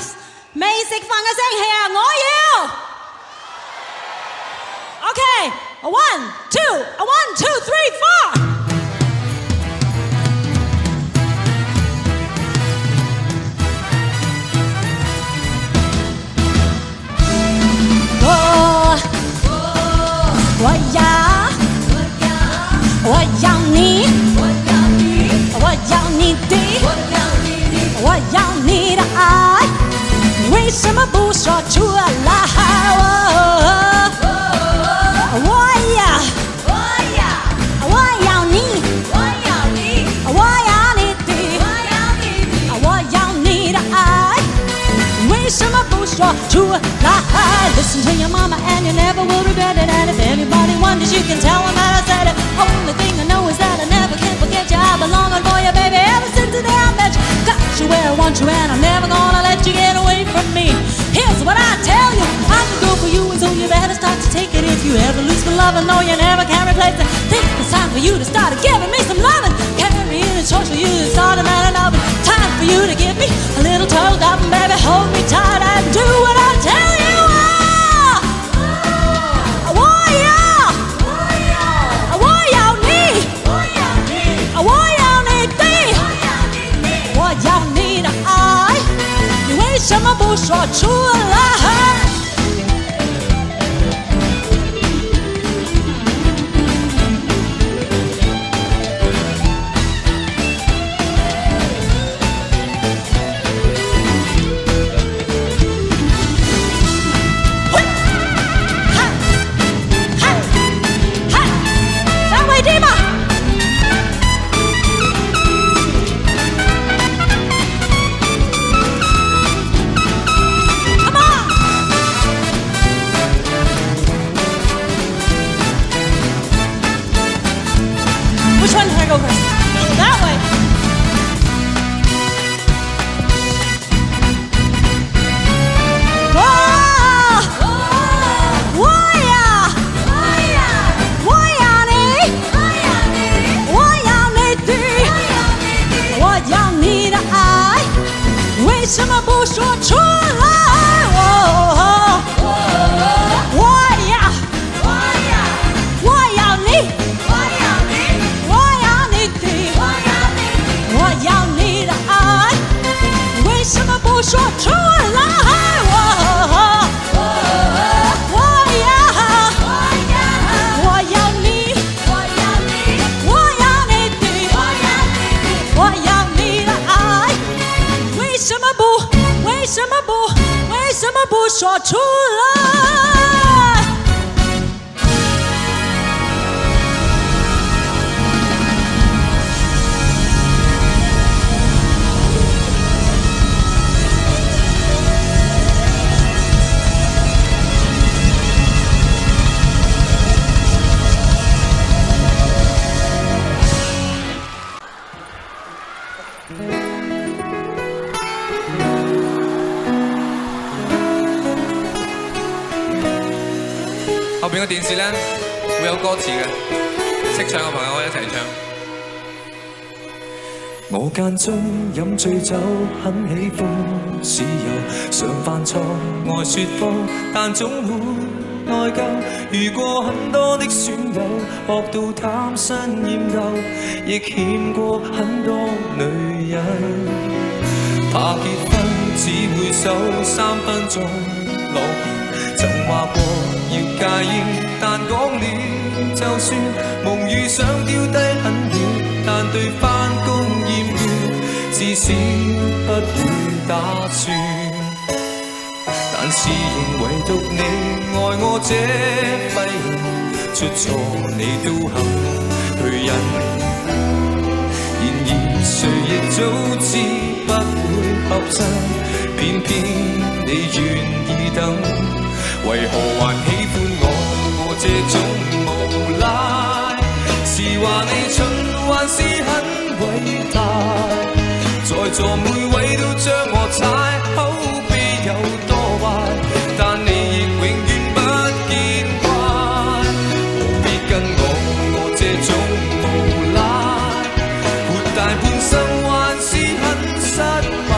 氣啊！我要 OK， 1 2 1 2 3 4。我要你，我要你的，我要你的愛，你為什麼不說出來？我要你，我要你的，我要你的愛，你為什麼不說出來？ Listen to your mama and you never will regret it. And if anybody wonders, you can tell them that I said it. Only thing I know is that I never can forget you. I've been longing for you, baby, ever since the day I met you. Got you where I want you, and I'm never gonna let you get away from me. Here's what I tell you, I'm the girl for you, and so you better start to take it. If you ever lose for love, I know you never can replace it. Think it's time for you to start giving me some loving. Carry in a choice for you to start a matter of it. Time for you to give me a little toe up, and baby, hold me tight and do what I tell you. I 要你的愛，你為什麼不說出來？過佢。第一位。为什么不说出来？我要你，我要你的，我要你的爱，为什么不说出来？我要你，我要你的，我要你的爱，为什么不说出来？後邊嘅電視咧會有歌詞嘅，識唱嘅朋友可以一齊唱。我間中飲醉酒，很喜歡豉油，常犯錯愛說謊，但總會內疚。遇過很多的損友，學到貪新厭舊，亦欠過很多女人。怕結婚只會守3分鐘落盤，曾話過要戒煙，但講了就算，夢與想丟低很遠，但對返工厭倦，至少不會打算。但是仍唯獨你愛我這廢人，出錯你都肯去忍。然而誰亦早知不會合襯，偏偏你願意等，為何還喜歡我這種無賴？是話你蠢還是很偉大？在座每位都將我踩，口碑有多壞，但你亦永遠不見怪。何必跟我這種無賴？活大半生還是很失敗，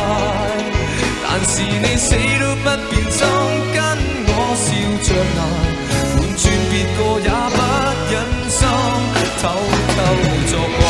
但是你死都不變心，跟我笑着捱，換轉別個也不忍心，偷偷作怪。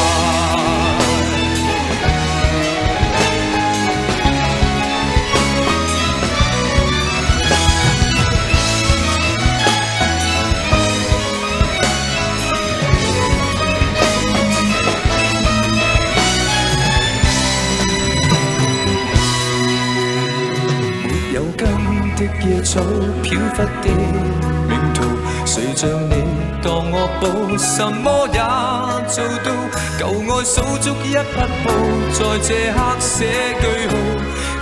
沒有根的野草，飄忽的命途，誰像你當我寶，什麼也做到，舊愛數足一匹布，在這刻寫句號，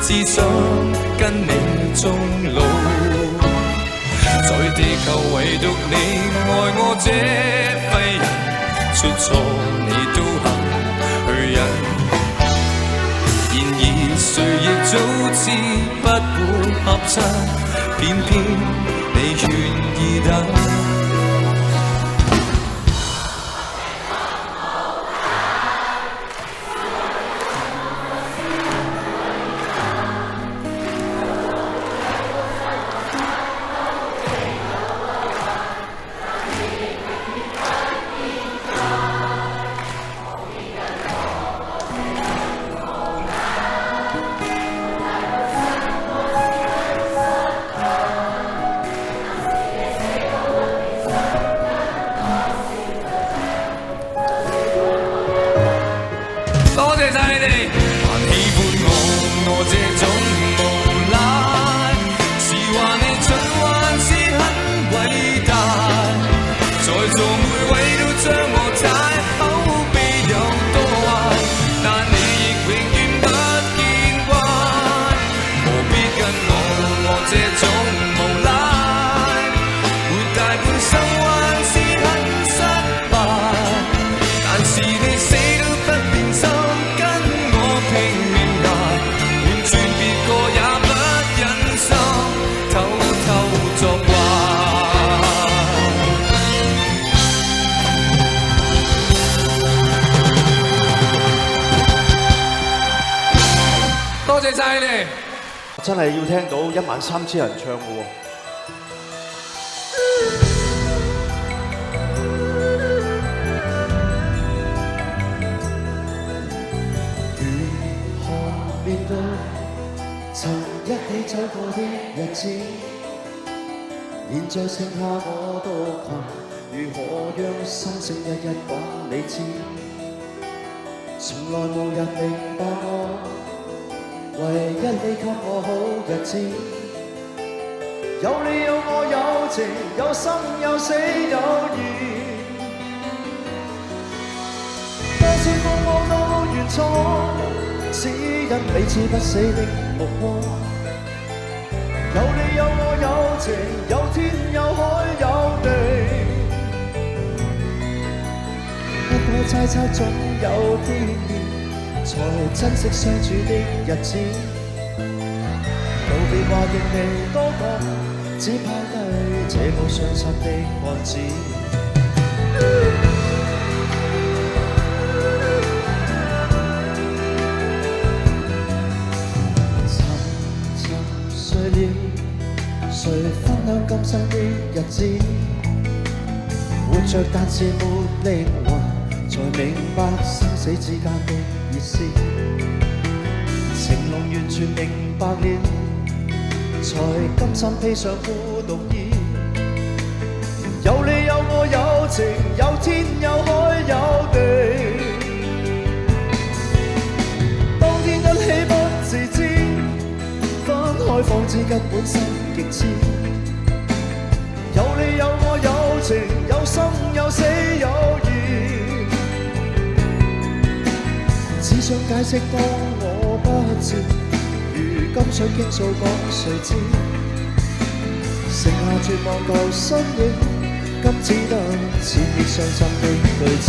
只想跟你終老。在地球唯獨你愛我這廢人，出錯你都肯去忍。然而誰亦早知不會合襯，偏偏你願意等。多謝晒你哋，還喜歡我這種無賴，是話你蠢還是很偉大？在座每位都將我踩，口碑有多壞，但你亦永遠不見怪。何必跟我這種無賴？活大半生還是很失敗，但是你死真係要聽到13000人唱嘅喎。如何面對曾一起走過的日子，現在剩下我獨行，如何讓心聲一一講你知？從來無人明白我，唯一你給我好日子。有你有我有情，有生有死有義。多少風波都願闖，只因彼此不死的目光。有你有我有情，有天有海有地。不可猜測總有天意，才珍惜相處的日子。道別話亦未多講，只拋低這個傷心的漢子。沉睡了，誰分享今生的日子？活着但是沒靈魂，才明白生死之間的意思。情濃完全明白了，才甘心披上孤獨衣。有你有我有情，有天有海有地。當天一起不自知，分開方知根本心極痴。有你有我有情，有生有死有義。只想解釋當我不知，如今想傾訴講誰知？剩下絕望舊身影，今只得千億傷心的句子。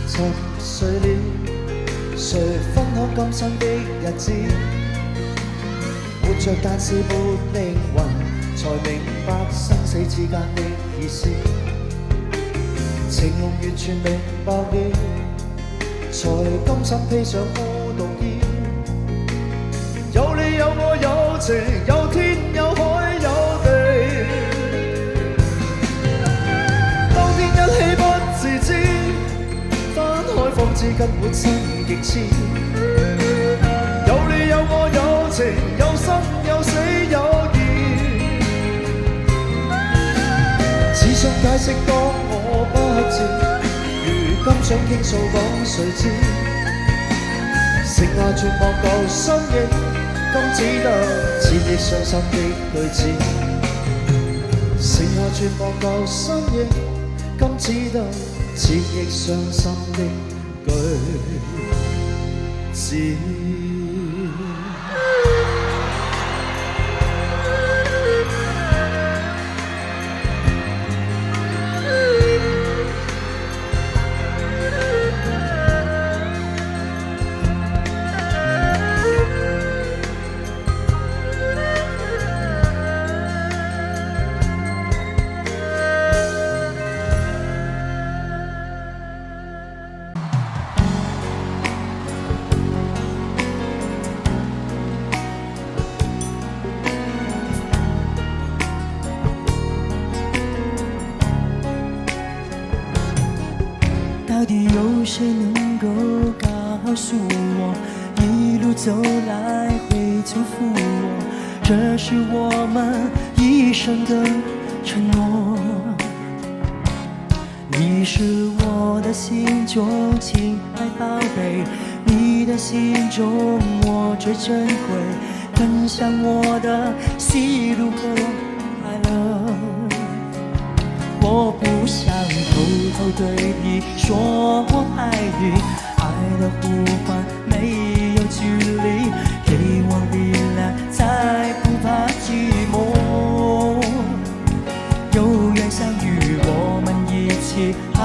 沉睡了，誰分享今生的日子？活着但是沒靈魂，才明白生死之間的意思。情濃完全明白了，才甘心披上孤獨衣。有你有我有情，有天有海有地。當天一起不自知，分開方知根本心極痴。有你有我有情，有生有死有義。只想解釋當我不知，如今想傾訴講誰知？剩下絕望舊身影，今只得千億傷心的句子。剩下絕望舊身影，今只得千億傷心的句子。到底有谁能够告诉我，一路走来会祝福我？这是我们一生的承诺。你是我的心中亲爱宝贝，你的心中我最珍贵，分享我的喜怒和快乐。我不想偷偷对你说我爱你，爱的呼唤没有距离，给我力量才不怕寂寞。有缘相遇，我们一起好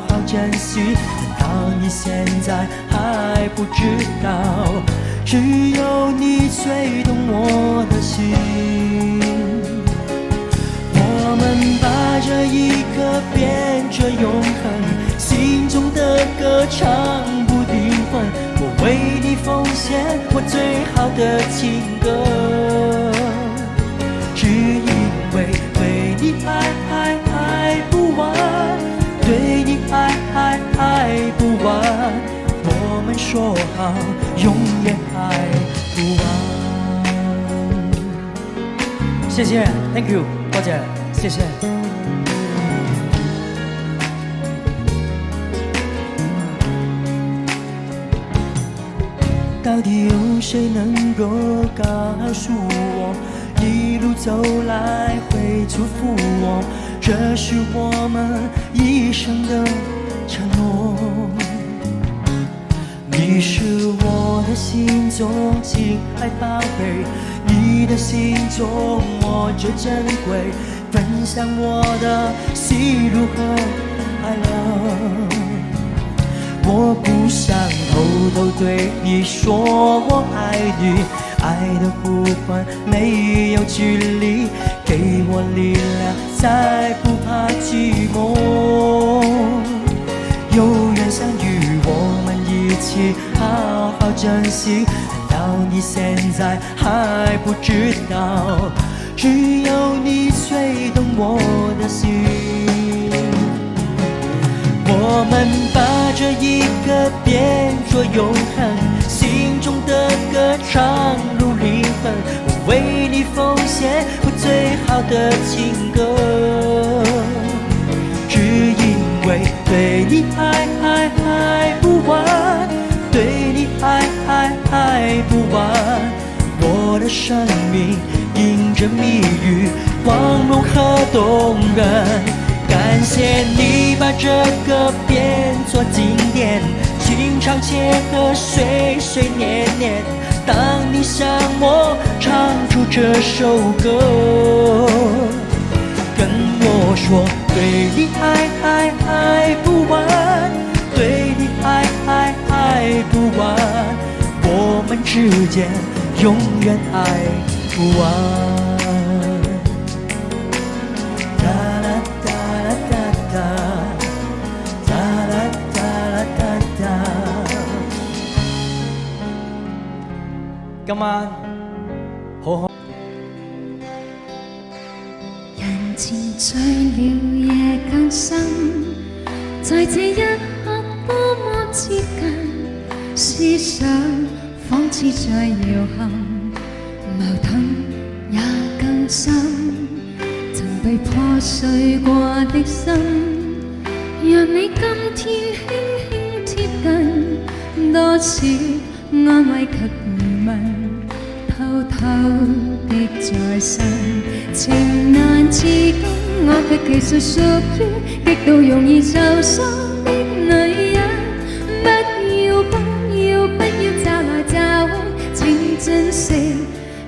好珍惜，难道你现在还不知道，只有你最懂我的心。我们把着一个变着永恒，心中的歌唱不灵魂。我为你奉献我最好的情歌，只因为对你爱不完，对你爱不完。我们说好永远爱不完。谢谢 ，Thank you， 多謝，謝謝。到底有誰能夠告訴我，一路走來會祝福我？這是我們一生的承諾。你是我的心中親愛寶貝，你的心中我最珍貴，分享我的喜怒和哀樂。我不想偷偷對你說我愛你，愛的呼喚沒有距離，給我力量再不怕寂寞。有緣相遇我們一起好好珍惜，難道你現在還不知道，只有你最懂我的心。我們把這一個變作永恆，心中的歌唱入靈魂。我為你奉獻我最好的情歌，只因為對你愛不完，對你愛不完。我的生命迎着蜜語，光榮和動人。感謝你把這個變作經典，情長切合，歲歲年年。當你向我唱出這首歌，跟我說對你愛不完，對你愛不完，我們之間永遠愛不完。今晚好好。人漸醉了，夜更深，在這一刻多麼接近，思想仿似在搖撼，矛盾也更深。曾被破碎過的心，讓你今天輕輕貼近，多少安慰及疑問，偷偷的在身，情難自禁，我卻其實屬於極度容易受傷的女人。不要找來找去，請珍惜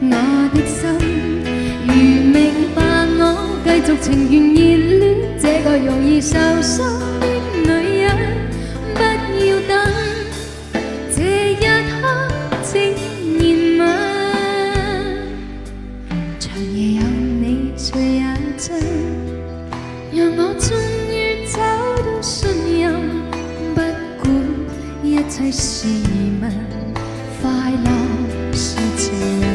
我的心。如明白我繼續情願熱戀這個容易受傷的女人，不要等這一刻靜然吻，長夜有你醉也醉，讓我終於找到信任，不管一切是疑問，快樂是情人。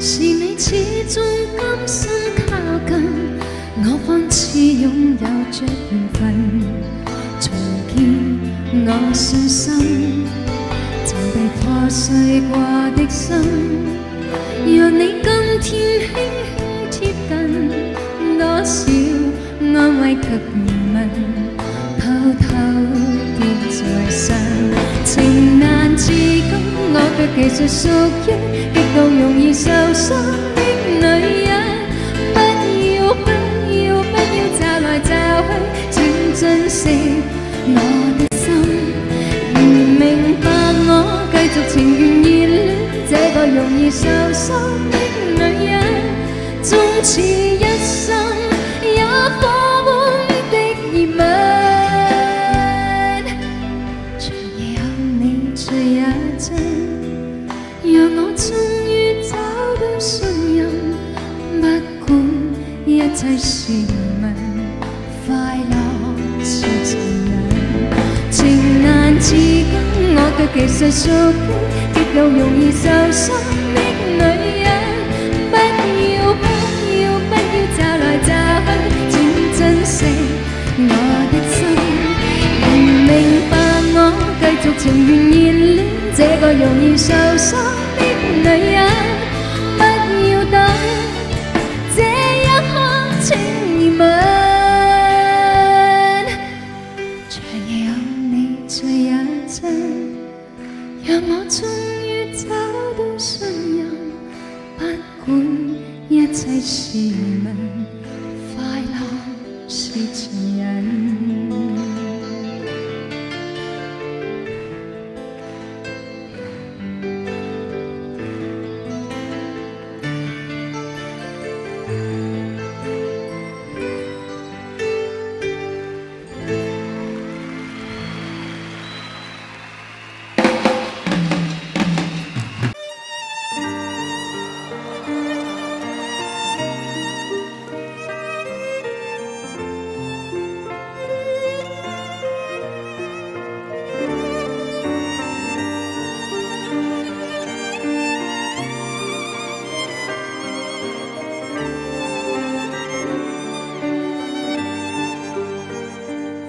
是你始終甘心靠近，我方似擁有着緣分，重建我信心，曾被破碎過的心，讓你今天輕輕貼近，多少安慰及疑問，偷偷的在身，情難自禁，我卻其實屬於極度容易受傷的女人。情願熱戀這個容易受傷的女人，縱似一生也火般的熱吻。長夜有你醉也真，讓我終於找到信任，不管一切是問，快樂是情人。情難自禁，我卻其實屬於極度容易受傷的女人。不要找來找去，請珍惜我的心。仍明白我繼續情願熱戀這個容易受傷的女人。不要等這一刻，請熱吻。讓我終於找到信任，不管一切是問，快樂是情人。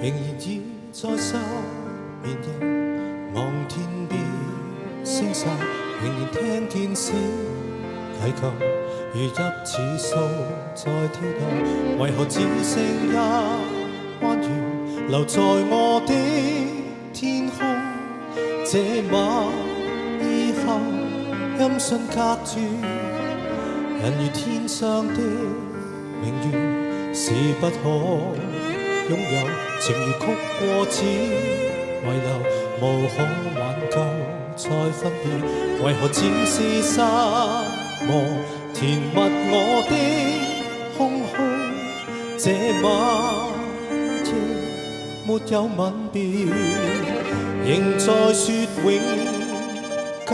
仍然倚在失眠夜，望天邊星宿，仍然聽見小提琴如泣似訴在跳動，為何只剩一彎月留在我的天空？這晚以後音訊隔絕，人如天上的明月是不可擁有，情如曲過只遺留，無可挽救再分別，為何只是沙漠填密我的空虛？這晚夜沒有吻別，仍在說永久，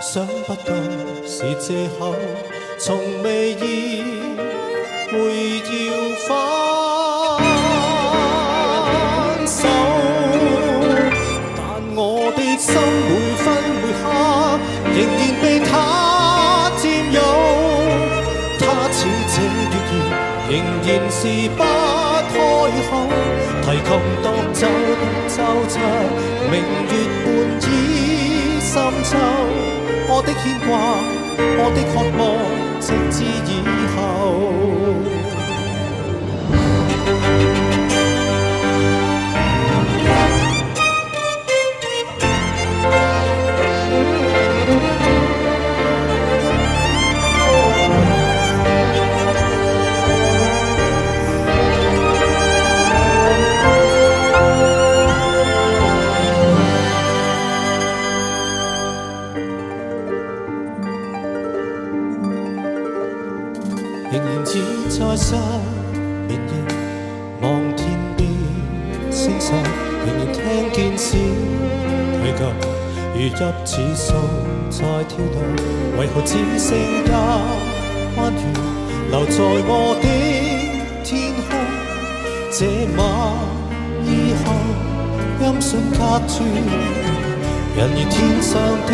想不到是藉口，從未意會要分手，但我的心每分每刻仍然被他佔有，他似這月兒仍然是不開口，提琴獨奏獨奏着明月半倚深秋，我的牽掛我的渴望直至以後。仍然只在失眠夜，望天邊星宿，仍然聽見小提琴如泣似訴在跳動，為何只剩一彎月留在我的天空？這晚以後音訊隔絕，人如天上的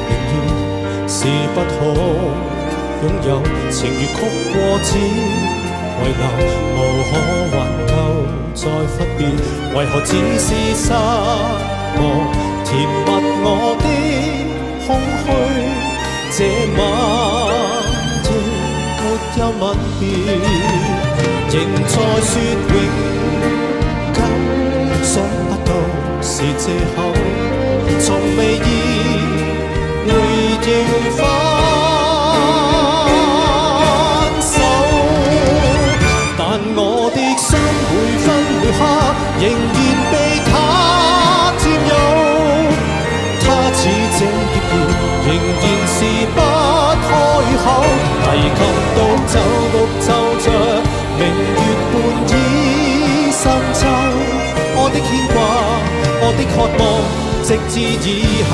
明月是不可擁有，情如曲過只遺留，無可挽救再分別，為何只是沙漠填密我的空虛？這晚夜沒有吻別，仍在說永久，想不到是藉口，從未意會要分我的心每分每刻仍然被他佔有，他似我的渴望，直至以後，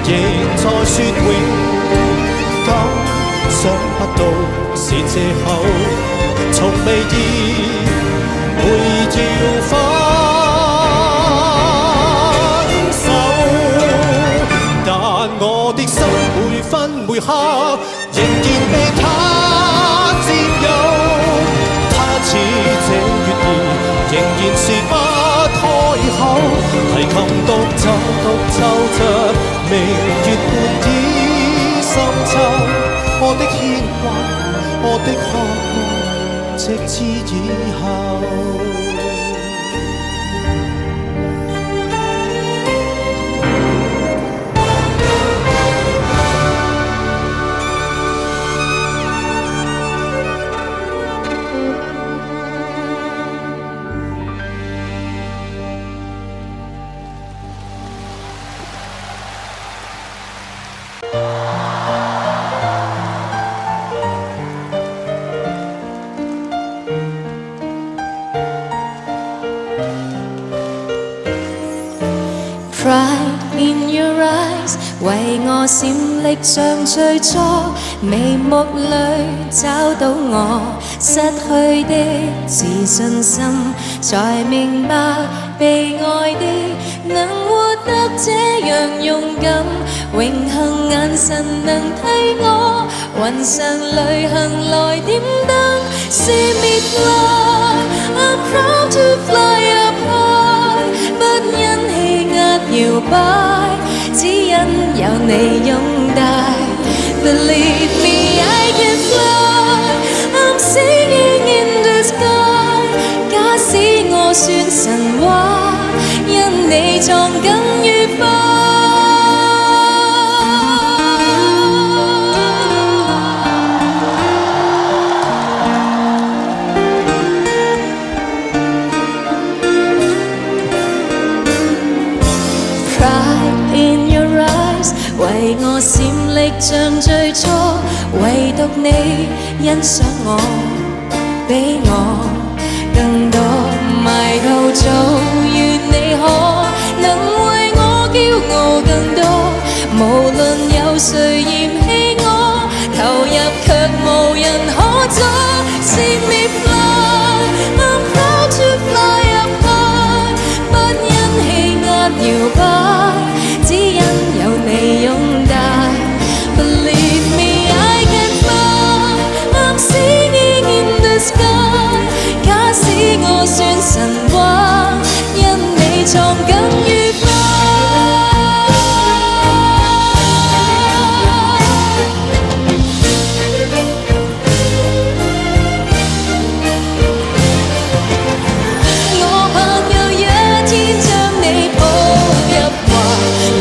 仍在說永久。想不到是藉口，從未意會要分手，但我的心每分每刻仍然被他佔有。他似這月兒，仍然說不開口，提琴獨奏獨奏着明月半倚深秋。我的牽掛，我的渴望，直至以後。Pride in your eyes， 為我閃力像最初，眉目裏找到我失去的自信心，才明白被愛的能活得這樣勇敢，榮幸眼神能替我雲上旅行來點燈。See me fly， I'm proud to fly up high， 不因氣壓搖擺，只因有你擁帶。Believe me I can fly， I'm singing in the sky， 假使我算神話，因你創更愉快。為我閃力像最初，唯獨你欣賞我，比我更多。埋頭做，願你可能為我驕傲更多。無論有誰嫌棄我，投入卻無人可阻。See me fly， I'm proud to fly up high， 不因氣壓搖擺，只因有你擁帶。Believe me I can fly， I'm singing in the sky， 假使我算神話，因你創更愉快。我怕有一天將你抱入懷，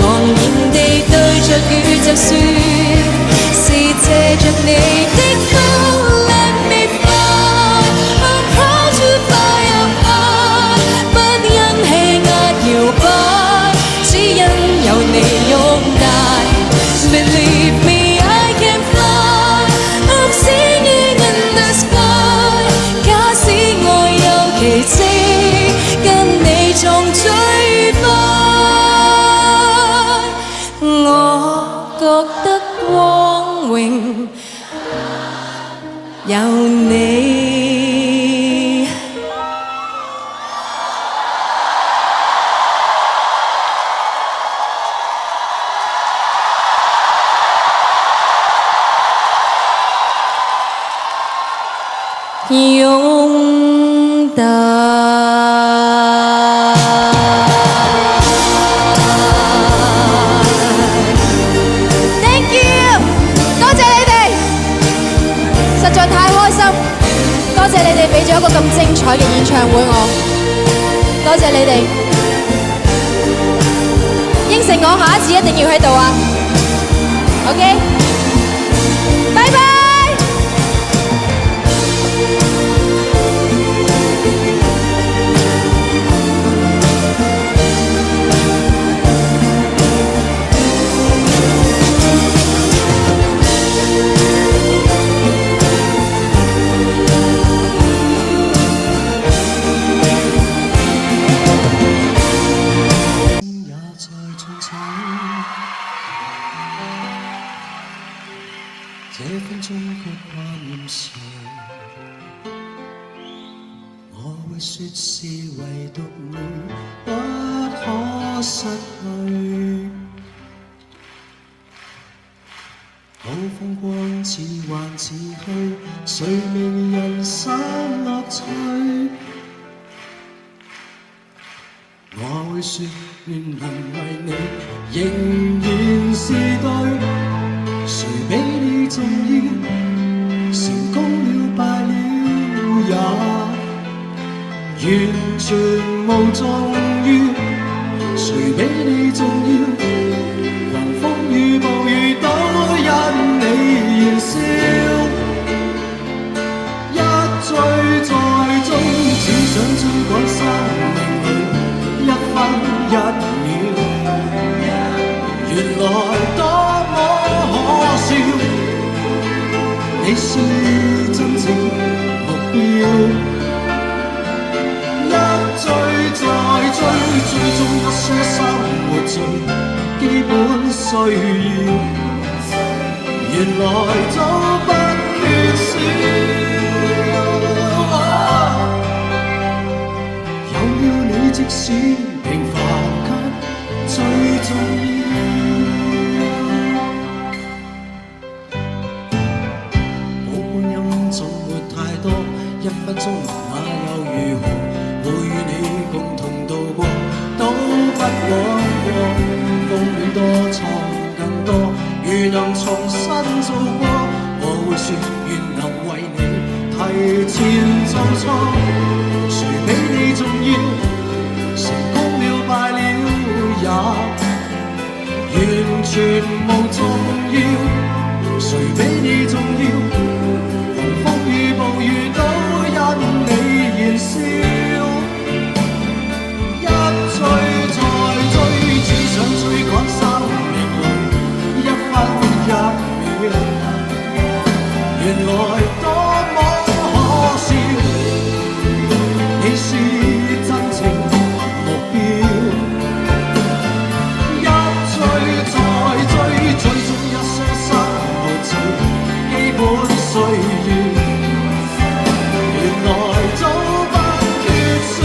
昂然地對着宇宙說，是借着你的歌。Let me fly， I'm proud to fly up high， 不因氣壓搖擺，只因有你擁帶。Believe me I can fly， I'm singing in the sky， 假使我有奇蹟，跟你創最快。我覺得光榮有你。擁戴。Thank you， 多謝你哋，實在太開心，多謝你哋俾咗一個咁精彩嘅演唱會我，多謝你哋，應承我下一次一定要喺度啊 ，OK， 拜拜。時，我會說是唯獨你不可失去。好風光似幻似虛，誰明人生樂趣？我會說願能為你仍然是對，誰比你重要？成功了敗了也完全無重要，誰比你重要？狂風與暴雨都因你燃燒，一追再追，只想追趕生命裏一分一秒，原來多麼可笑，你是真正目標。一追再追，追蹤一些生活最基本需要，原來早不缺少。有了你，即使平凡卻最重要。冇觀音總沒太多，一分鐘那又如何？會與你共同度過，都不枉過。風雨多，創更多，如能重新做過，我會說願能為你提前做錯。誰比你重要？成功了敗了也完全無重要，誰比你重要？狂風與暴雨都因你燃燒。追再追，只想追趕生命裏一分一秒，原來多麼可笑，你是真正目標。一追再追，追蹤一些生活最基本需要，原來早不缺少。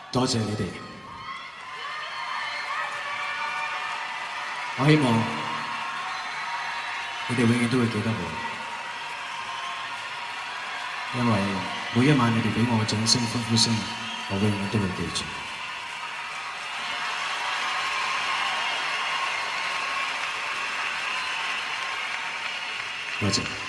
多謝你哋，我希望你哋永遠都會記得我，因為每一晚你哋俾我嘅掌聲、歡呼聲，我永遠都會記住。多謝。